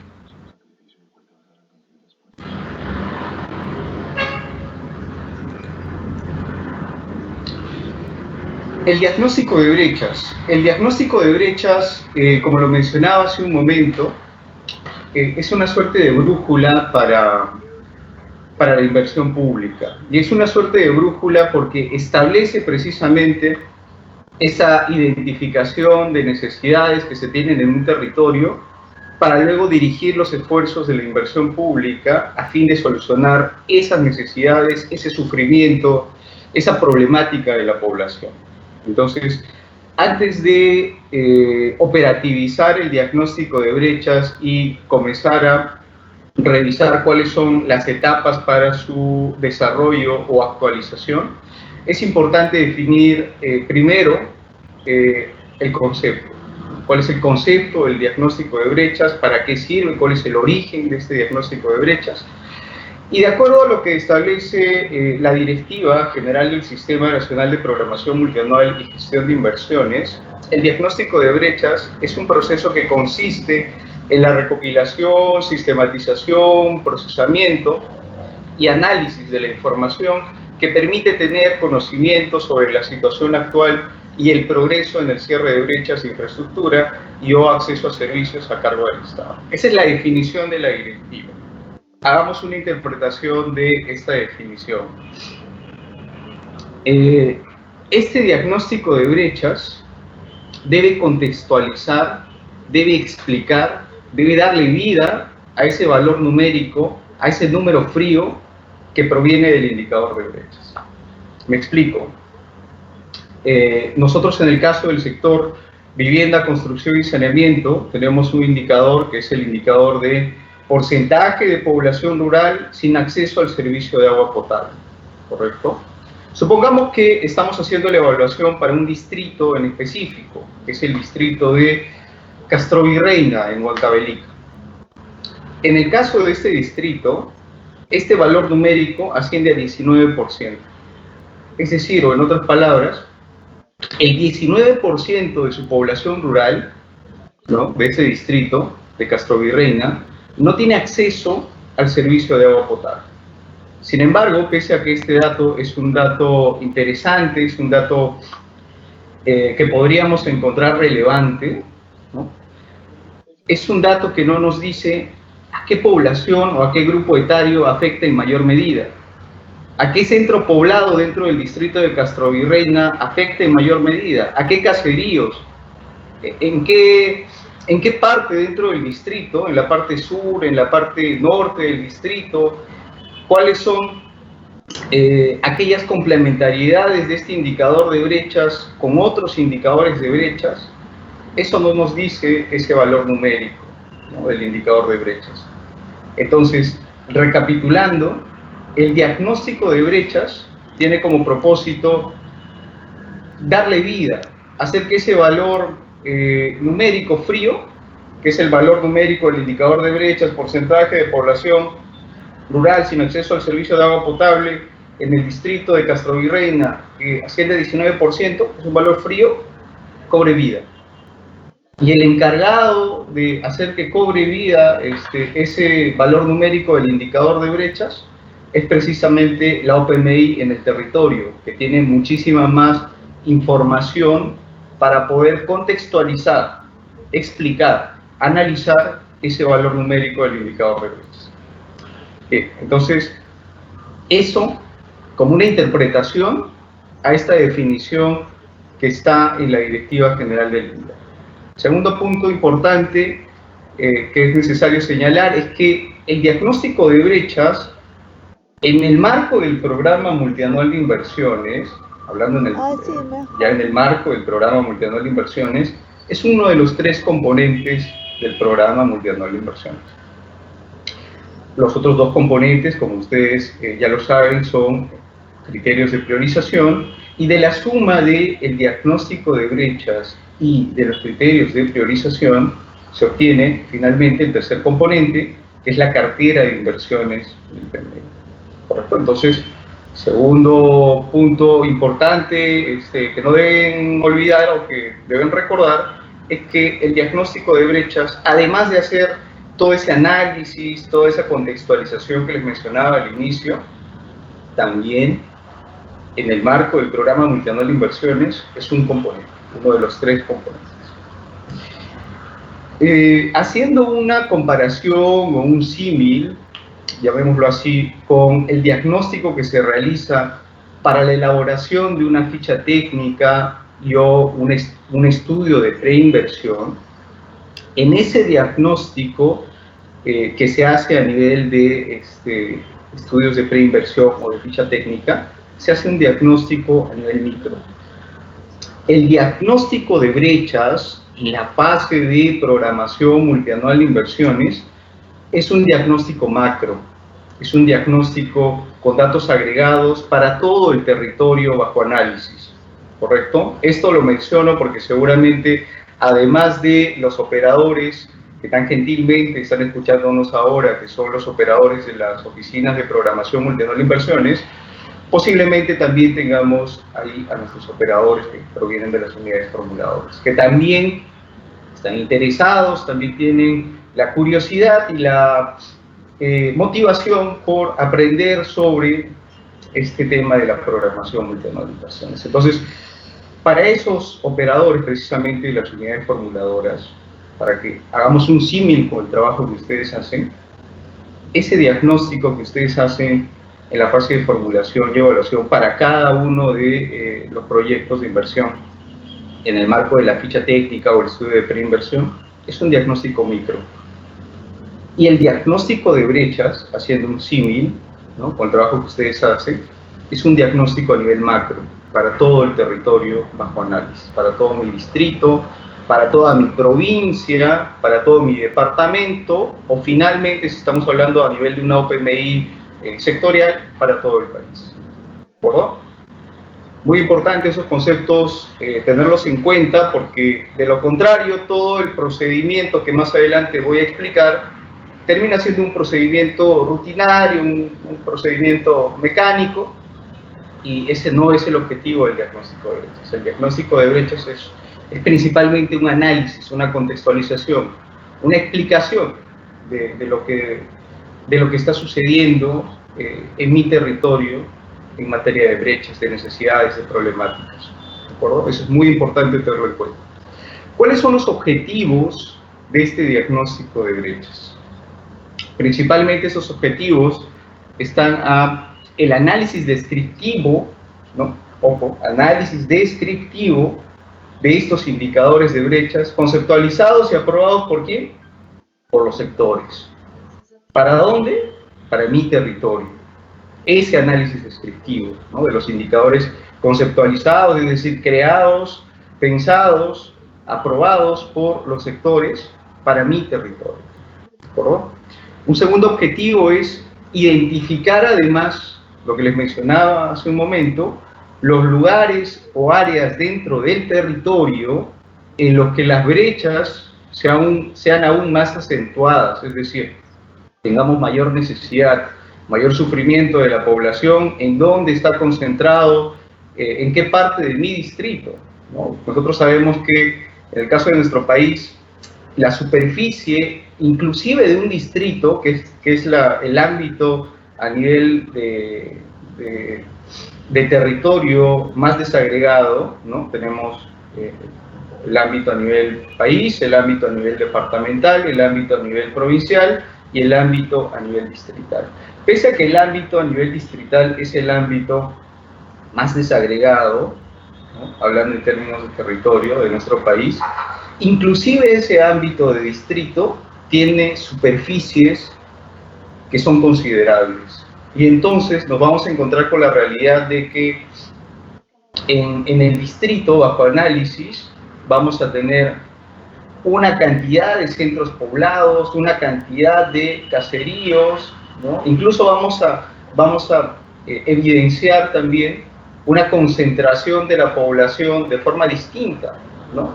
[SPEAKER 4] El diagnóstico de brechas. El diagnóstico de brechas, como lo mencionaba hace un momento, es una suerte de brújula para la inversión pública. Y es una suerte de brújula porque establece precisamente esa identificación de necesidades que se tienen en un territorio para luego dirigir los esfuerzos de la inversión pública a fin de solucionar esas necesidades, ese sufrimiento, esa problemática de la población. Entonces, antes de operativizar el diagnóstico de brechas y comenzar a revisar cuáles son las etapas para su desarrollo o actualización, es importante definir primero el concepto. ¿Cuál es el concepto del diagnóstico de brechas? ¿Para qué sirve? ¿Cuál es el origen de este diagnóstico de brechas? Y de acuerdo a lo que establece la Directiva General del Sistema Nacional de Programación Multianual y Gestión de Inversiones, el diagnóstico de brechas es un proceso que consiste en la recopilación, sistematización, procesamiento y análisis de la información que permite tener conocimiento sobre la situación actual y el progreso en el cierre de brechas de infraestructura y o acceso a servicios a cargo del Estado. Esa es la definición de la directiva. Hagamos una interpretación de esta definición. Este diagnóstico de brechas debe contextualizar, debe explicar, debe darle vida a ese valor numérico, a ese número frío que proviene del indicador de brechas. Me explico. Nosotros en el caso del sector vivienda, construcción y saneamiento tenemos un indicador que es el indicador de porcentaje de población rural sin acceso al servicio de agua potable, ¿correcto? Supongamos que estamos haciendo la evaluación para un distrito en específico, que es el distrito de Castrovirreyna, en Huancavelica. En el caso de este distrito, este valor numérico asciende a 19%. Es decir, o en otras palabras, el 19% de su población rural, ¿no?, de ese distrito de Castrovirreyna, no tiene acceso al servicio de agua potable. Sin embargo, pese a que este dato es un dato interesante, es un dato que podríamos encontrar relevante, ¿no?, es un dato que no nos dice a qué población o a qué grupo etario afecta en mayor medida, a qué centro poblado dentro del distrito de Castrovirreyna afecta en mayor medida, a qué caseríos, en qué parte dentro del distrito, en la parte sur, en la parte norte del distrito, cuáles son aquellas complementariedades de este indicador de brechas con otros indicadores de brechas. Eso no nos dice ese valor numérico, ¿no?, del indicador de brechas. Entonces, recapitulando, el diagnóstico de brechas tiene como propósito darle vida, hacer que ese valor numérico frío, que es el valor numérico del indicador de brechas, porcentaje de población rural sin acceso al servicio de agua potable en el distrito de Castrovirreyna, que asciende a 19%, es un valor frío, cobre vida. Y el encargado de hacer que cobre vida ese valor numérico del indicador de brechas es precisamente la OPMI en el territorio, que tiene muchísima más información para poder contextualizar, explicar, analizar ese valor numérico del indicador de brechas. Entonces, eso como una interpretación a esta definición que está en la Directiva General del INDA. Segundo punto importante que es necesario señalar es que el diagnóstico de brechas en el marco del Programa Multianual de Inversiones, hablando ya en el marco del Programa Multianual de Inversiones, es uno de los 3 componentes del Programa Multianual de Inversiones. Los otros 2 componentes, como ustedes ya lo saben, son criterios de priorización, y de la suma del diagnóstico de brechas y de los criterios de priorización se obtiene finalmente el tercer componente, que es la cartera de inversiones del PMI. ¿Correcto? Entonces, segundo punto importante que no deben olvidar o que deben recordar es que el diagnóstico de brechas, además de hacer todo ese análisis, toda esa contextualización que les mencionaba al inicio, también en el marco del programa multianual de inversiones es un componente, uno de los 3 componentes. Haciendo una comparación o un símil, llamémoslo así, con el diagnóstico que se realiza para la elaboración de una ficha técnica o un estudio de preinversión, en ese diagnóstico que se hace a nivel de estudios de preinversión o de ficha técnica, se hace un diagnóstico a nivel micro. El diagnóstico de brechas en la fase de programación multianual de inversiones es un diagnóstico macro, es un diagnóstico con datos agregados para todo el territorio bajo análisis, ¿correcto? Esto lo menciono porque seguramente, además de los operadores que tan gentilmente están escuchándonos ahora, que son los operadores de las oficinas de programación multianual de inversiones, posiblemente también tengamos ahí a nuestros operadores que provienen de las unidades formuladoras, que también están interesados, también tienen la curiosidad y la motivación por aprender sobre este tema de la programación multianual de inversiones. Entonces, para esos operadores, precisamente de las unidades formuladoras, para que hagamos un símil con el trabajo que ustedes hacen, ese diagnóstico que ustedes hacen en la fase de formulación y evaluación para cada uno de los proyectos de inversión en el marco de la ficha técnica o el estudio de preinversión, es un diagnóstico micro. Y el diagnóstico de brechas, haciendo un símil, ¿no?, con el trabajo que ustedes hacen, es un diagnóstico a nivel macro, para todo el territorio bajo análisis, para todo mi distrito, para toda mi provincia, para todo mi departamento, o finalmente, si estamos hablando a nivel de una OPMI sectorial, para todo el país. ¿De acuerdo? Muy importante esos conceptos, tenerlos en cuenta, porque de lo contrario, todo el procedimiento que más adelante voy a explicar termina siendo un procedimiento rutinario, un procedimiento mecánico, y ese no es el objetivo del diagnóstico de brechas. El diagnóstico de brechas es principalmente un análisis, una contextualización, una explicación de lo que está sucediendo en mi territorio en materia de brechas, de necesidades, de problemáticas. ¿De acuerdo? Eso es muy importante tenerlo en cuenta. ¿Cuáles son los objetivos de este diagnóstico de brechas? Principalmente esos objetivos están a el análisis descriptivo, ¿no? Ojo, análisis descriptivo de estos indicadores de brechas, conceptualizados y aprobados ¿por quién? Por los sectores. ¿Para dónde? Para mi territorio. Ese análisis descriptivo, ¿no?, de los indicadores conceptualizados, es decir, creados, pensados, aprobados por los sectores para mi territorio. ¿De acuerdo? Un segundo objetivo es identificar además, lo que les mencionaba hace un momento, los lugares o áreas dentro del territorio en los que las brechas sean aún más acentuadas, es decir, tengamos mayor necesidad, mayor sufrimiento de la población, en dónde está concentrado, en qué parte de mi distrito, ¿no? Nosotros sabemos que en el caso de nuestro país, la superficie, inclusive de un distrito, que es el ámbito a nivel de territorio más desagregado, ¿no? Tenemos el ámbito a nivel país, el ámbito a nivel departamental, el ámbito a nivel provincial y el ámbito a nivel distrital. Pese a que el ámbito a nivel distrital es el ámbito más desagregado, ¿no?, hablando en términos de territorio de nuestro país, inclusive ese ámbito de distrito tiene superficies que son considerables. Y entonces nos vamos a encontrar con la realidad de que en el distrito, bajo análisis, vamos a tener una cantidad de centros poblados, una cantidad de caseríos, ¿no? Incluso vamos a evidenciar también una concentración de la población de forma distinta, ¿no?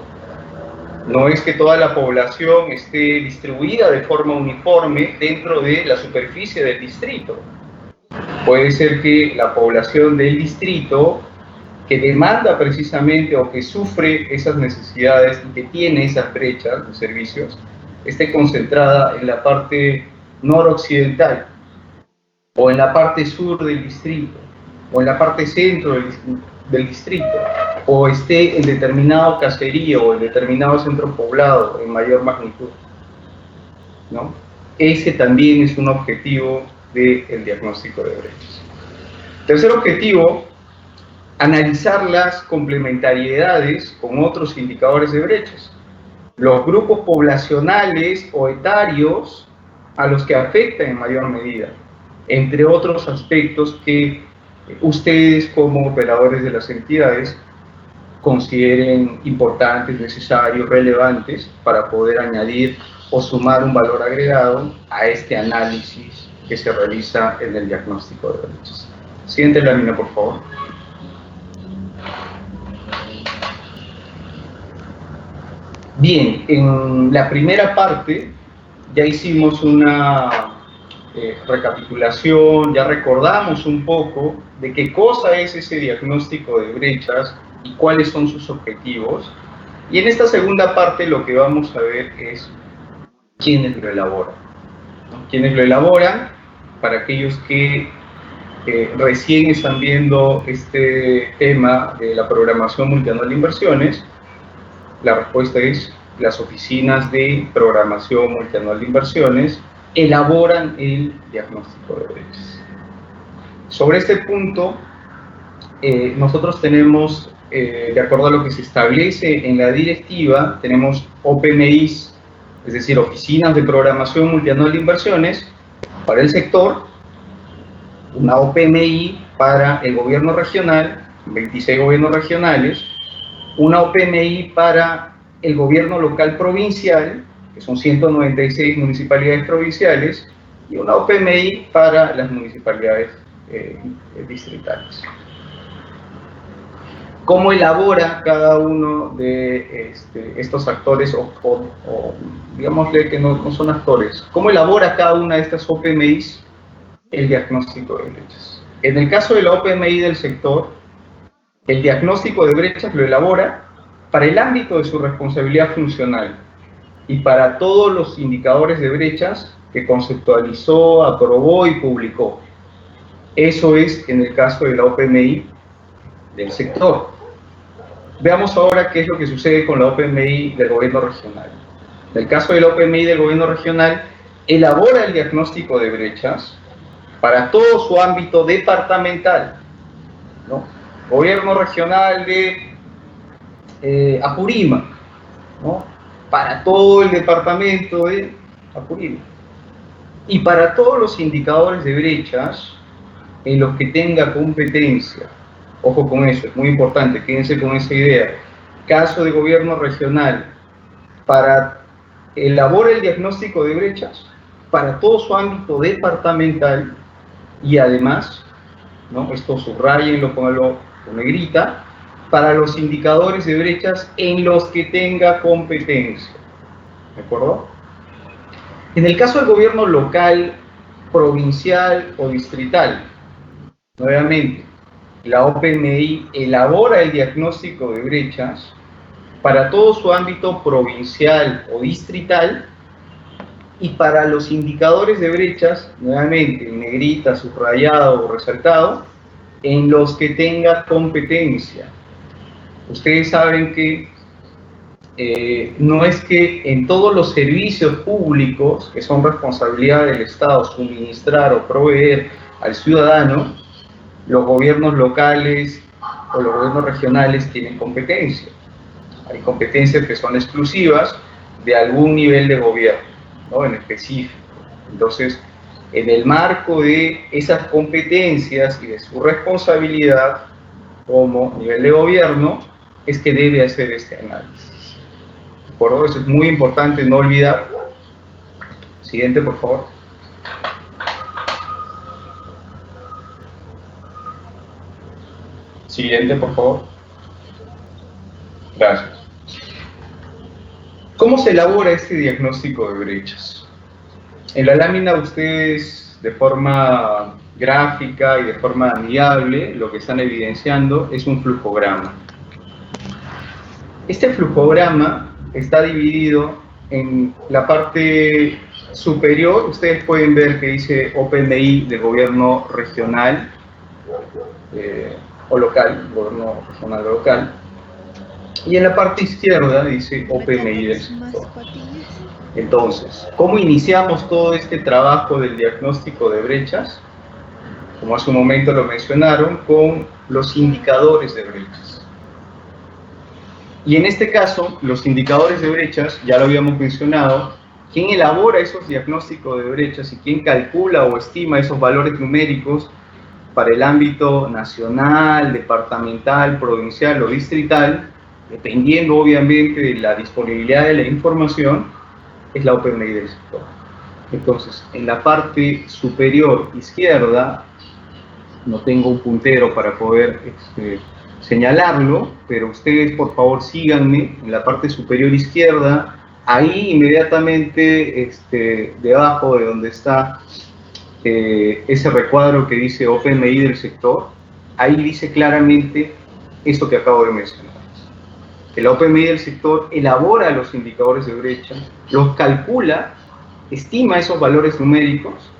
[SPEAKER 4] No es que toda la población esté distribuida de forma uniforme dentro de la superficie del distrito. Puede ser que la población del distrito que demanda precisamente o que sufre esas necesidades y que tiene esas brechas de servicios, esté concentrada en la parte noroccidental, o en la parte sur del distrito, o en la parte centro del distrito, o esté en determinado caserío o en determinado centro poblado en mayor magnitud, ¿no? Ese también es un objetivo del diagnóstico de brechas. Tercer objetivo, analizar las complementariedades con otros indicadores de brechas, los grupos poblacionales o etarios a los que afecta en mayor medida, entre otros aspectos que ustedes como operadores de las entidades consideren importantes, necesarios, relevantes para poder añadir o sumar un valor agregado a este análisis que se realiza en el diagnóstico de brechas. Siguiente lámina, por favor. Bien, en la primera parte ya hicimos una recapitulación, ya recordamos un poco de qué cosa es ese diagnóstico de brechas y cuáles son sus objetivos. Y en esta segunda parte lo que vamos a ver es quiénes lo elaboran, ¿no? Quiénes lo elaboran, para aquellos que recién están viendo este tema de la programación multianual de inversiones. La respuesta es: las oficinas de programación multianual de inversiones elaboran el diagnóstico de brechas. Sobre este punto, nosotros tenemos, de acuerdo a lo que se establece en la directiva, tenemos OPMIs, es decir, oficinas de programación multianual de inversiones para el sector, una OPMI para el gobierno regional, 26 gobiernos regionales, una OPMI para el gobierno local provincial, que son 196 municipalidades provinciales, y una OPMI para las municipalidades distritales. ¿Cómo elabora cada uno de estos actores, o digámosle que no son actores, cómo elabora cada una de estas OPMIs el diagnóstico de brechas? En el caso de la OPMI del sector, el diagnóstico de brechas lo elabora para el ámbito de su responsabilidad funcional y para todos los indicadores de brechas que conceptualizó, aprobó y publicó. Eso es en el caso de la OPMI del sector. Veamos ahora qué es lo que sucede con la OPMI del gobierno regional. En el caso de la OPMI del gobierno regional, elabora el diagnóstico de brechas para todo su ámbito departamental, ¿no? Gobierno regional de Apurímac, ¿no? Para todo el departamento de Apurímac. Y para todos los indicadores de brechas en los que tenga competencia. Ojo con eso, es muy importante, quédense con esa idea. Caso de gobierno regional, para elaborar el diagnóstico de brechas para todo su ámbito departamental y además, ¿no? Esto subrayenlo, póngalo con negrita, para los indicadores de brechas en los que tenga competencia. ¿De acuerdo? En el caso del gobierno local, provincial o distrital, nuevamente, la OPMI elabora el diagnóstico de brechas para todo su ámbito provincial o distrital y para los indicadores de brechas, nuevamente, en negrita, subrayado o resaltado, en los que tenga competencia. Ustedes saben que no es que en todos los servicios públicos que son responsabilidad del Estado suministrar o proveer al ciudadano, los gobiernos locales o los gobiernos regionales tienen competencia. Hay competencias que son exclusivas de algún nivel de gobierno, ¿no? En específico. Entonces, en el marco de esas competencias y de su responsabilidad como nivel de gobierno, es que debe hacer este análisis. Por eso es muy importante no olvidar. Siguiente, por favor. Siguiente, por favor. Gracias. ¿Cómo se elabora este diagnóstico de brechas? En la lámina ustedes, de forma gráfica y de forma amigable, lo que están evidenciando es un flujograma. Este flujograma está dividido en la parte superior. Ustedes pueden ver que dice OPMI del gobierno regional o local, gobierno regional o local. Y en la parte izquierda dice OPMI del sector. Entonces, ¿cómo iniciamos todo este trabajo del diagnóstico de brechas? Como hace un momento lo mencionaron, con los indicadores de brechas. Y en este caso, los indicadores de brechas, ya lo habíamos mencionado, ¿quién elabora esos diagnósticos de brechas y quién calcula o estima esos valores numéricos para el ámbito nacional, departamental, provincial o distrital, dependiendo obviamente de la disponibilidad de la información, es la OPMI del sector? Entonces, en la parte superior izquierda, no tengo un puntero para poder señalarlo, pero ustedes por favor síganme en la parte superior izquierda, ahí inmediatamente debajo de donde está ese recuadro que dice OPMI del sector, ahí dice claramente esto que acabo de mencionar, que la OPMI del sector elabora los indicadores de brecha, los calcula, estima esos valores numéricos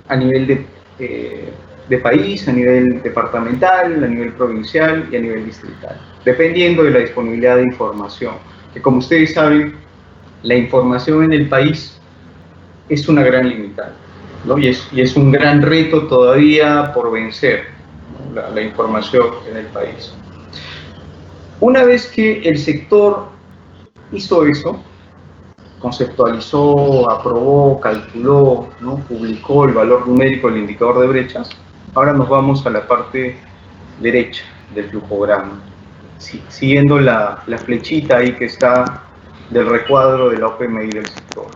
[SPEAKER 4] a nivel de país, a nivel departamental, a nivel provincial y a nivel distrital, dependiendo de la disponibilidad de información, que como ustedes saben, la información en el país es una gran limitante, ¿no? y es un gran reto todavía por vencer, ¿no? la información en el país. Una vez que el sector hizo eso, conceptualizó, aprobó, calculó, ¿no? Publicó el valor numérico del indicador de brechas, ahora nos vamos a la parte derecha del flujograma, siguiendo la flechita ahí que está del recuadro de la OPMI del sector.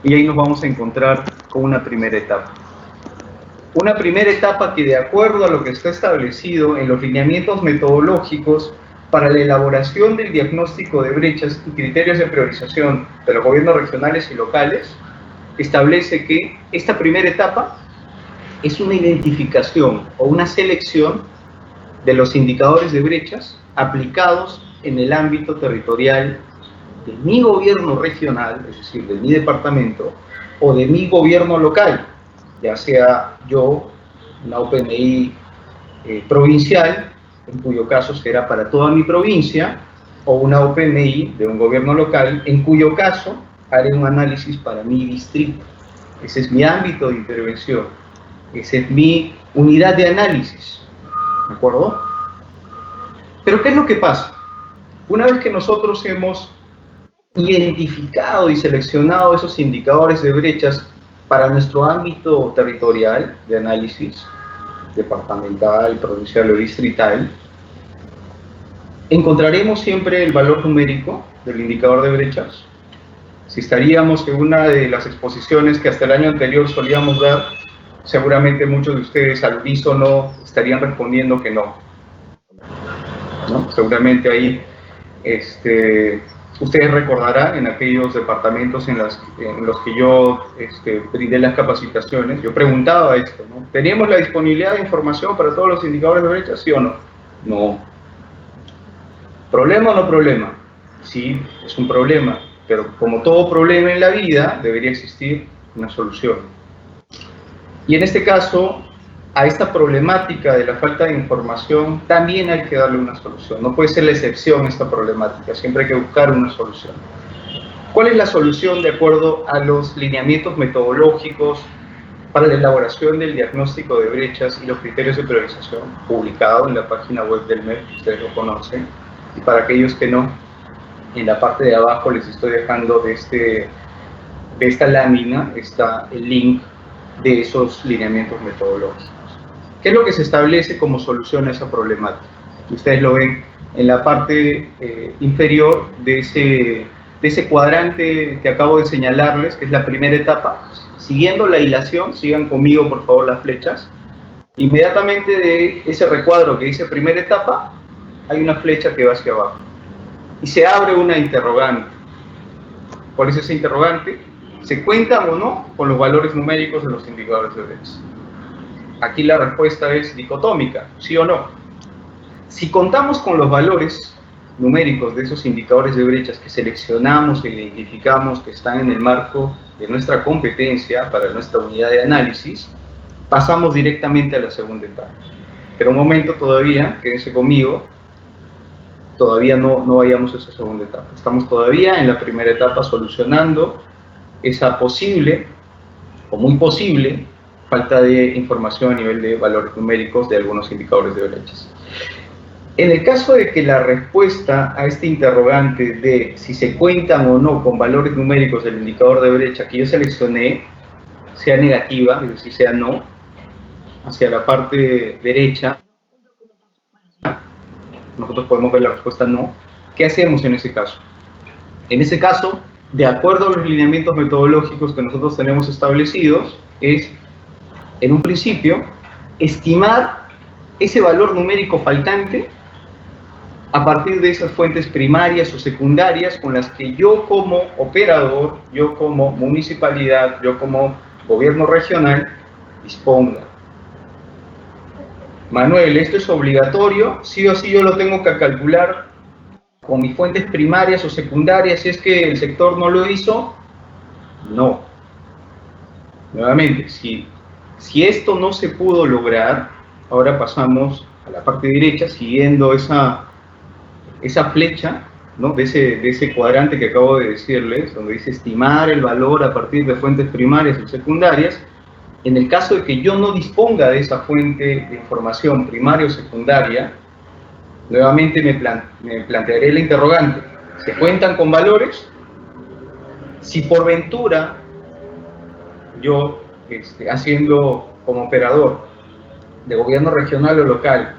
[SPEAKER 4] Y ahí nos vamos a encontrar con una primera etapa. Una primera etapa que, de acuerdo a lo que está establecido en los lineamientos metodológicos para la elaboración del diagnóstico de brechas y criterios de priorización de los gobiernos regionales y locales, establece que esta primera etapa es una identificación o una selección de los indicadores de brechas aplicados en el ámbito territorial de mi gobierno regional, es decir, de mi departamento, o de mi gobierno local, ya sea yo, una OPMI provincial, en cuyo caso será para toda mi provincia, o una OPMI de un gobierno local, en cuyo caso haré un análisis para mi distrito. Ese es mi ámbito de intervención, esa es mi unidad de análisis, ¿de acuerdo? Pero ¿qué es lo que pasa? Una vez que nosotros hemos identificado y seleccionado esos indicadores de brechas para nuestro ámbito territorial de análisis, departamental, provincial o distrital, ¿encontraremos siempre el valor numérico del indicador de brechas? Si estaríamos en una de las exposiciones que hasta el año anterior solíamos dar, seguramente muchos de ustedes al unísono estarían respondiendo que no, ¿no? Seguramente ahí ustedes recordarán en aquellos departamentos en los que yo brindé las capacitaciones, yo preguntaba esto, ¿no? ¿Teníamos la disponibilidad de información para todos los indicadores de brecha, sí o no? No. ¿Problema o no problema? Sí, es un problema, pero como todo problema en la vida, debería existir una solución. Y en este caso, a esta problemática de la falta de información también hay que darle una solución. No puede ser la excepción esta problemática, siempre hay que buscar una solución. ¿Cuál es la solución de acuerdo a los lineamientos metodológicos para la elaboración del diagnóstico de brechas y los criterios de priorización, publicado en la página web del MEP, ustedes lo conocen? Y para aquellos que no, en la parte de abajo les estoy dejando de esta lámina está el link de esos lineamientos metodológicos. ¿Qué es lo que se establece como solución a esa problemática? Ustedes lo ven en la parte inferior de ese cuadrante que acabo de señalarles, que es la primera etapa. Siguiendo la hilación, sigan conmigo por favor las flechas, inmediatamente de ese recuadro que dice primera etapa, hay una flecha que va hacia abajo. Y se abre una interrogante. ¿Cuál es ese interrogante? ¿Se cuentan o no con los valores numéricos de los indicadores de brecha? Aquí la respuesta es dicotómica, sí o no. Si contamos con los valores numéricos de esos indicadores de brechas que seleccionamos e identificamos que están en el marco de nuestra competencia para nuestra unidad de análisis, pasamos directamente a la segunda etapa. Pero un momento todavía, quédense conmigo, todavía no vayamos a esa segunda etapa. Estamos todavía en la primera etapa solucionando esa posible o muy posible falta de información a nivel de valores numéricos de algunos indicadores de brechas. En el caso de que la respuesta a este interrogante de si se cuentan o no con valores numéricos del indicador de brecha que yo seleccioné sea negativa, es decir, sea no, hacia la parte derecha, nosotros podemos ver la respuesta no. ¿Qué hacemos en ese caso? En ese caso, de acuerdo a los lineamientos metodológicos que nosotros tenemos establecidos, es, en un principio, estimar ese valor numérico faltante a partir de esas fuentes primarias o secundarias con las que yo como operador, yo como municipalidad, yo como gobierno regional, disponga. Manuel, ¿esto es obligatorio? Sí o sí yo lo tengo que calcular con mis fuentes primarias o secundarias si es que el sector no lo hizo. No. Nuevamente, si esto no se pudo lograr, ahora pasamos a la parte derecha siguiendo esa flecha, ¿no? de ese cuadrante que acabo de decirles, donde dice estimar el valor a partir de fuentes primarias o secundarias. En el caso de que yo no disponga de esa fuente de información primaria o secundaria, nuevamente me plantearé la interrogante: ¿se cuentan con valores? Si por ventura yo, haciendo como operador de gobierno regional o local,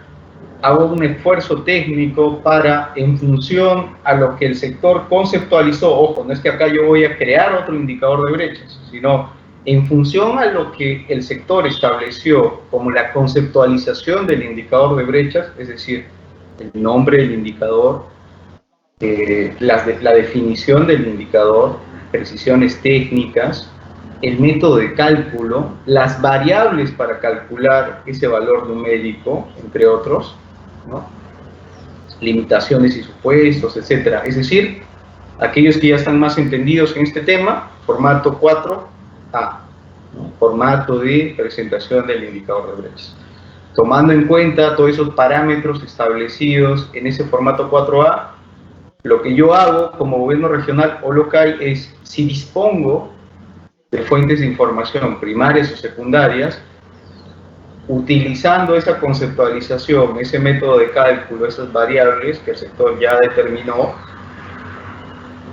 [SPEAKER 4] hago un esfuerzo técnico para, en función a lo que el sector conceptualizó, ojo, no es que acá yo voy a crear otro indicador de brechas, sino en función a lo que el sector estableció como la conceptualización del indicador de brechas, es decir, el nombre del indicador, la definición del indicador, precisiones técnicas, el método de cálculo, las variables para calcular ese valor numérico, entre otros, ¿no? Limitaciones y supuestos, etc. Es decir, aquellos que ya están más entendidos en este tema, formato 4A, ¿no? Formato de presentación del indicador de brechas. Tomando en cuenta todos esos parámetros establecidos en ese formato 4A, lo que yo hago como gobierno regional o local es, si dispongo de fuentes de información primarias o secundarias, utilizando esa conceptualización, ese método de cálculo, esas variables que el sector ya determinó,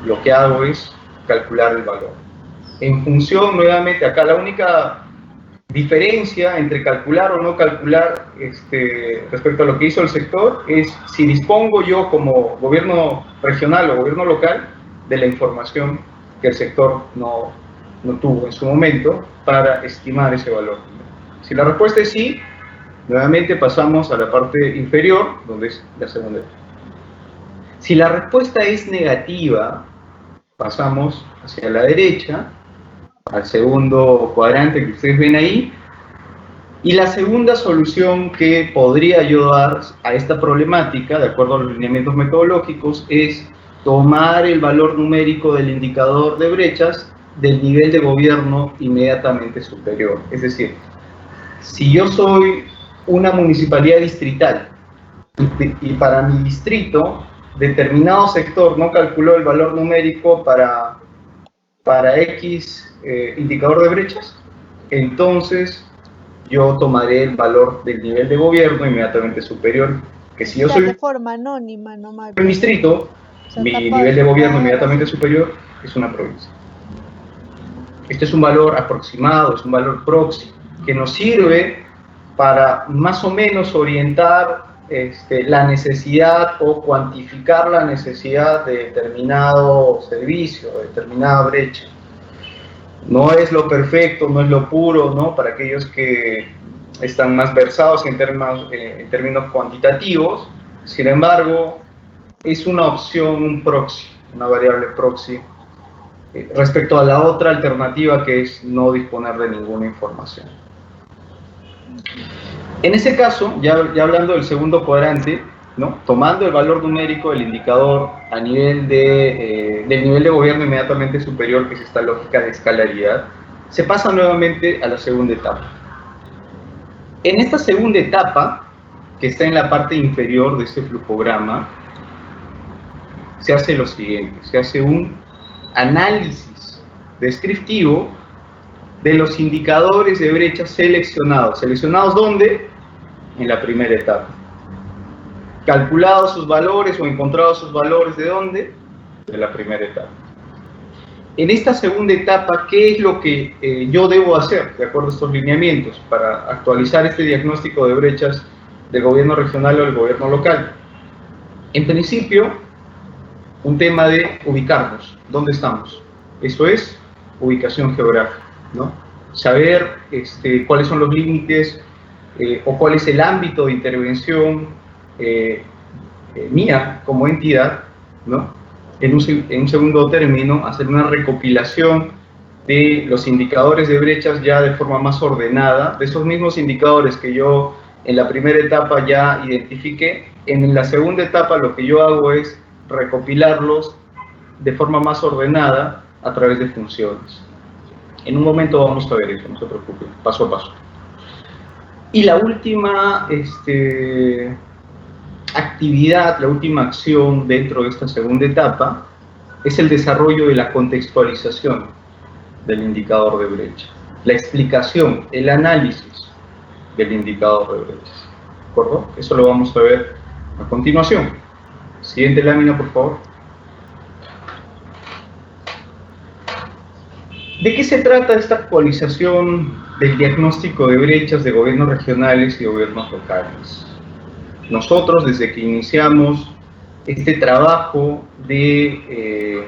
[SPEAKER 4] lo que hago es calcular el valor. En función, nuevamente, acá la única diferencia entre calcular o no calcular respecto a lo que hizo el sector es si dispongo yo como gobierno regional o gobierno local de la información que el sector no tuvo en su momento para estimar ese valor. Si la respuesta es sí, nuevamente pasamos a la parte inferior, donde es la segunda etapa. Si la respuesta es negativa, pasamos hacia la derecha, al segundo cuadrante que ustedes ven ahí, y la segunda solución que podría yo dar a esta problemática, de acuerdo a los lineamientos metodológicos, es tomar el valor numérico del indicador de brechas del nivel de gobierno inmediatamente superior. Es decir, si yo soy una municipalidad distrital y para mi distrito determinado sector no calculó el valor numérico para X indicador de brechas, entonces yo tomaré el valor del nivel de gobierno inmediatamente superior, que si yo soy
[SPEAKER 5] de forma anónima, no más
[SPEAKER 4] un distrito, mi nivel de gobierno inmediatamente superior es una provincia. Este es un valor aproximado, es un valor próximo, que nos sirve para más o menos orientar la necesidad o cuantificar la necesidad de determinado servicio, de determinada brecha. No es lo perfecto, no es lo puro, ¿no? Para aquellos que están más versados en términos cuantitativos. Sin embargo, es una opción, un proxy, una variable proxy respecto a la otra alternativa, que es no disponer de ninguna información. En ese caso, ya hablando del segundo cuadrante, ¿no? Tomando el valor numérico del indicador a nivel del nivel de gobierno inmediatamente superior, que es esta lógica de escalaridad, se pasa nuevamente a la segunda etapa. En esta segunda etapa, que está en la parte inferior de este flujograma, se hace lo siguiente: se hace un análisis descriptivo de los indicadores de brecha seleccionados. ¿Seleccionados dónde? En la primera etapa. Calculados sus valores o encontrados sus valores, ¿de dónde? De la primera etapa. En esta segunda etapa, ¿qué es lo que yo debo hacer, de acuerdo a estos lineamientos, para actualizar este diagnóstico de brechas del gobierno regional o del gobierno local? En principio, un tema de ubicarnos. ¿Dónde estamos? Eso es ubicación geográfica, ¿no? Saber cuáles son los límites o cuál es el ámbito de intervención mía como entidad, ¿no? En un segundo término, hacer una recopilación de los indicadores de brechas ya de forma más ordenada, de esos mismos indicadores que yo en la primera etapa ya identifiqué. En la segunda etapa lo que yo hago es recopilarlos de forma más ordenada a través de funciones. En un momento vamos a ver eso, no se preocupen, paso a paso. Y la última actividad, la última acción dentro de esta segunda etapa es el desarrollo de la contextualización del indicador de brecha, la explicación, el análisis del indicador de brechas. ¿De acuerdo? Eso lo vamos a ver a continuación. Siguiente lámina, por favor. ¿De qué se trata esta actualización del diagnóstico de brechas de gobiernos regionales y gobiernos locales? Nosotros, desde que iniciamos este trabajo de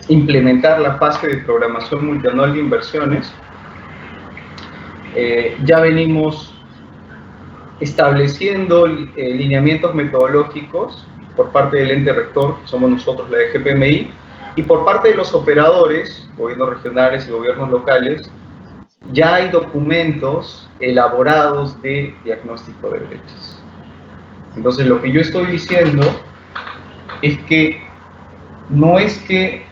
[SPEAKER 4] implementar la fase de programación multianual de inversiones, ya venimos estableciendo lineamientos metodológicos por parte del ente rector, que somos nosotros, la EGPMI, y por parte de los operadores, gobiernos regionales y gobiernos locales, ya hay documentos elaborados de diagnóstico de brechas. Entonces, lo que yo estoy diciendo es que no es que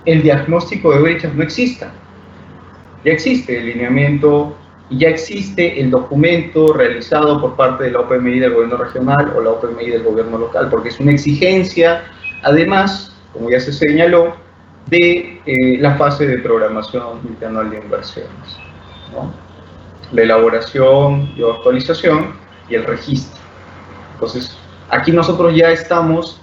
[SPEAKER 4] el diagnóstico de brechas no exista. Ya existe el lineamiento y ya existe el documento realizado por parte de la OPMI del gobierno regional o la OPMI del gobierno local, porque es una exigencia, además, como ya se señaló, de la fase de programación multianual de inversiones, ¿no? La elaboración y actualización y el registro. Entonces, aquí nosotros ya estamos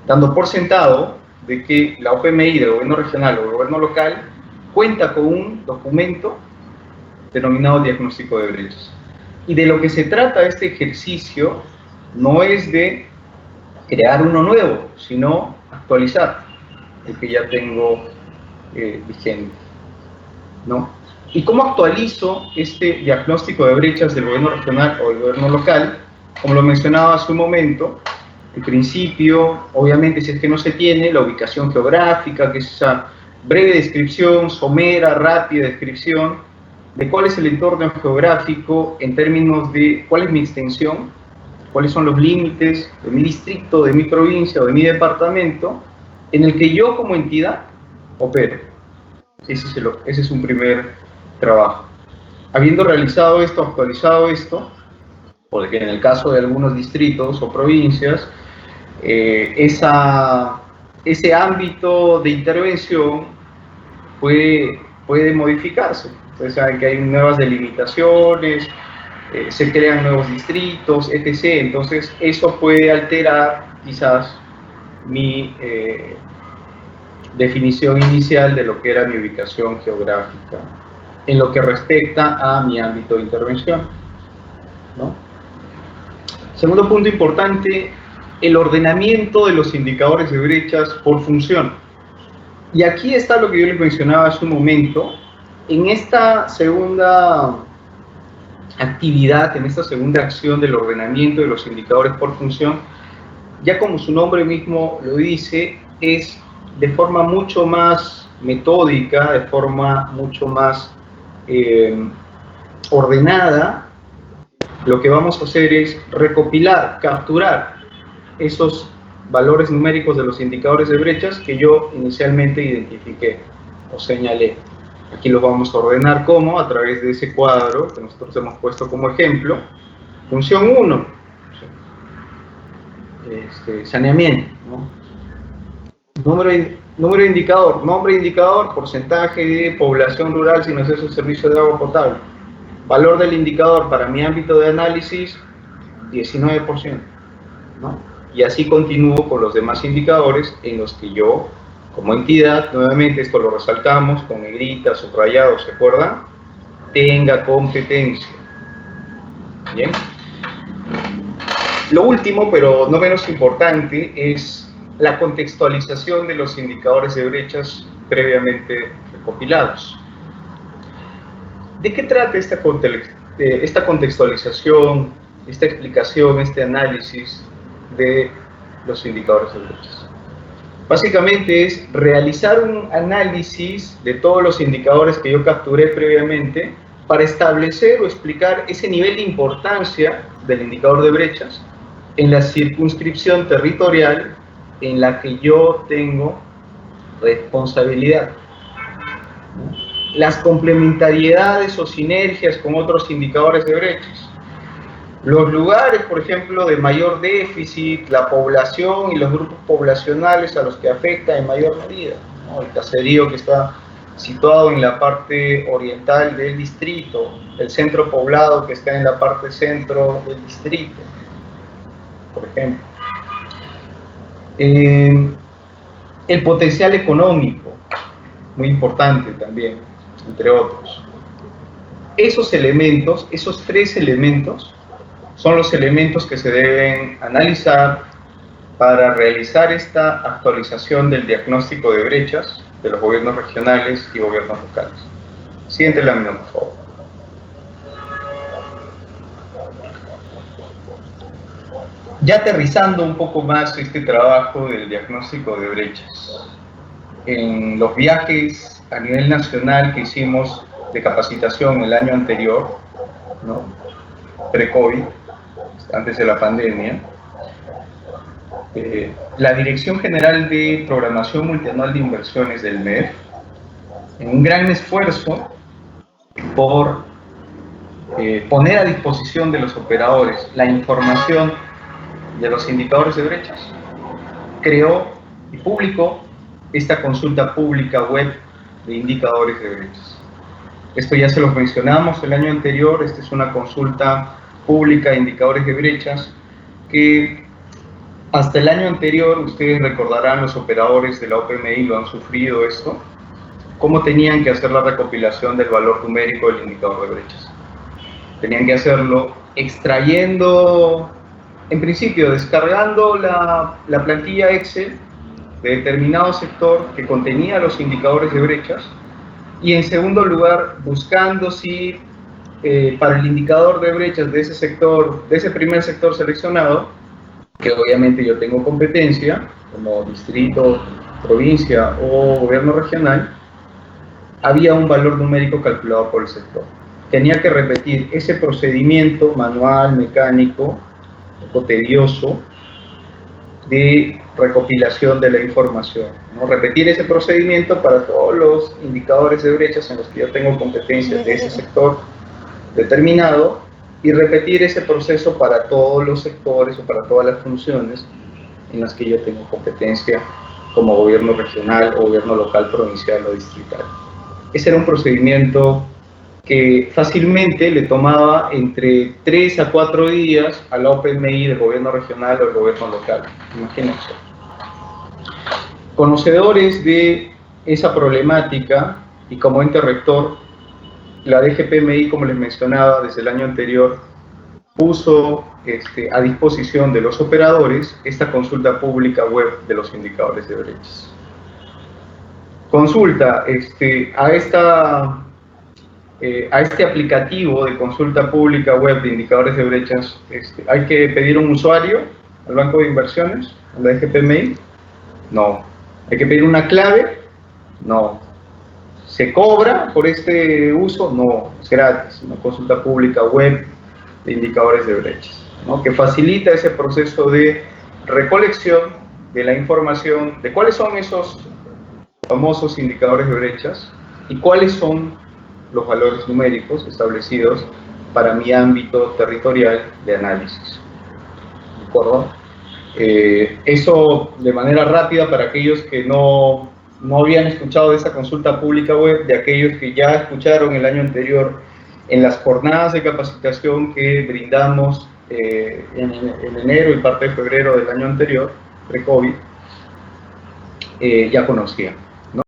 [SPEAKER 4] dando por sentado de que la OPMI del gobierno regional o del gobierno local cuenta con un documento denominado diagnóstico de brechas. Y de lo que se trata este ejercicio no es de crear uno nuevo, sino actualizar el que ya tengo vigente, ¿no? ¿Y cómo actualizo este diagnóstico de brechas del gobierno regional o del gobierno local? Como lo mencionaba hace un momento, en principio, obviamente, si es que no se tiene la ubicación geográfica, que es esa breve descripción, somera, rápida descripción de cuál es el entorno geográfico en términos de cuál es mi extensión, cuáles son los límites de mi distrito, de mi provincia o de mi departamento, en el que yo como entidad opero. Ese es un primer trabajo. Habiendo realizado esto, actualizado esto, porque en el caso de algunos distritos o provincias, ese ámbito de intervención puede modificarse. Ustedes saben que hay nuevas delimitaciones, se crean nuevos distritos, etc. Entonces, eso puede alterar quizás mi definición inicial de lo que era mi ubicación geográfica en lo que respecta a mi ámbito de intervención, ¿no? Segundo punto importante, el ordenamiento de los indicadores de brechas por función. Y aquí está lo que yo les mencionaba hace un momento. En esta segunda actividad, en esta segunda acción del ordenamiento de los indicadores por función, ya como su nombre mismo lo dice, es de forma mucho más metódica, de forma mucho más ordenada, lo que vamos a hacer es recopilar, capturar esos valores numéricos de los indicadores de brechas que yo inicialmente identifiqué o señalé. Aquí los vamos a ordenar como a través de ese cuadro que nosotros hemos puesto como ejemplo. Función 1, saneamiento, ¿no? Número de indicador, nombre de indicador, porcentaje de población rural sin acceso al servicio de agua potable. Valor del indicador para mi ámbito de análisis, 19%, ¿no? Y así continúo con los demás indicadores en los que yo, como entidad, nuevamente esto lo resaltamos con negritas, subrayados, ¿se acuerdan? Tenga competencia. Bien. Lo último, pero no menos importante, es la contextualización de los indicadores de brechas previamente recopilados. ¿De qué trata esta contextualización, esta explicación, este análisis de los indicadores de brechas? Básicamente es realizar un análisis de todos los indicadores que yo capturé previamente para establecer o explicar ese nivel de importancia del indicador de brechas en la circunscripción territorial en la que yo tengo responsabilidad. Las complementariedades o sinergias con otros indicadores de brechas. Los lugares, por ejemplo, de mayor déficit, la población y los grupos poblacionales a los que afecta en mayor medida, ¿no? El caserío que está situado en la parte oriental del distrito, el centro poblado que está en la parte centro del distrito, por ejemplo. El potencial económico, muy importante también, entre otros. Esos elementos, esos tres elementos, son los elementos que se deben analizar para realizar esta actualización del diagnóstico de brechas de los gobiernos regionales y gobiernos locales. Siguiente lámina, por favor. Ya aterrizando un poco más este trabajo del diagnóstico de brechas. En los viajes a nivel nacional que hicimos de capacitación el año anterior, ¿no? Pre-COVID, antes de la pandemia, la Dirección General de Programación Multianual de Inversiones del MEF, en un gran esfuerzo por poner a disposición de los operadores la información de los indicadores de brechas, creó y publicó esta consulta pública web de indicadores de brechas. Esto ya se los mencionamos el año anterior. Esta es una consulta pública de indicadores de brechas que hasta el año anterior, ustedes recordarán, los operadores de la OPMI lo han sufrido esto, cómo tenían que hacer la recopilación del valor numérico del indicador de brechas. Tenían que hacerlo extrayendo, en principio, descargando la plantilla Excel de determinado sector que contenía los indicadores de brechas, y en segundo lugar, buscando si para el indicador de brechas de ese sector, de ese primer sector seleccionado, que obviamente yo tengo competencia, como distrito, provincia o gobierno regional, había un valor numérico calculado por el sector. Tenía que repetir ese procedimiento manual, mecánico, un poco tedioso, de recopilación de la información, ¿no? Repetir ese procedimiento para todos los indicadores de brechas en los que yo tengo competencia de ese sector determinado, y repetir ese proceso para todos los sectores o para todas las funciones en las que yo tengo competencia como gobierno regional o gobierno local, provincial o distrital. Ese era un procedimiento que fácilmente le tomaba entre 3 a 4 días a la OPMI del gobierno regional o del gobierno local. Imagínense. Conocedores de esa problemática y como ente rector, la DGPMI, como les mencionaba, desde el año anterior, puso a disposición de los operadores esta consulta pública web de los indicadores de brechas. Consulta, a este aplicativo de consulta pública web de indicadores de brechas, ¿hay que pedir un usuario al banco de inversiones, a la DGPMI? No. ¿Hay que pedir una clave? No. ¿Se cobra por este uso? No, es gratis, una consulta pública web de indicadores de brechas, ¿no? Que facilita ese proceso de recolección de la información de cuáles son esos famosos indicadores de brechas y cuáles son los valores numéricos establecidos para mi ámbito territorial de análisis. ¿De acuerdo? Eso de manera rápida para aquellos que no habían escuchado de esa consulta pública web, de aquellos que ya escucharon el año anterior en las jornadas de capacitación que brindamos en enero y parte de febrero del año anterior, pre-COVID, ya conocían.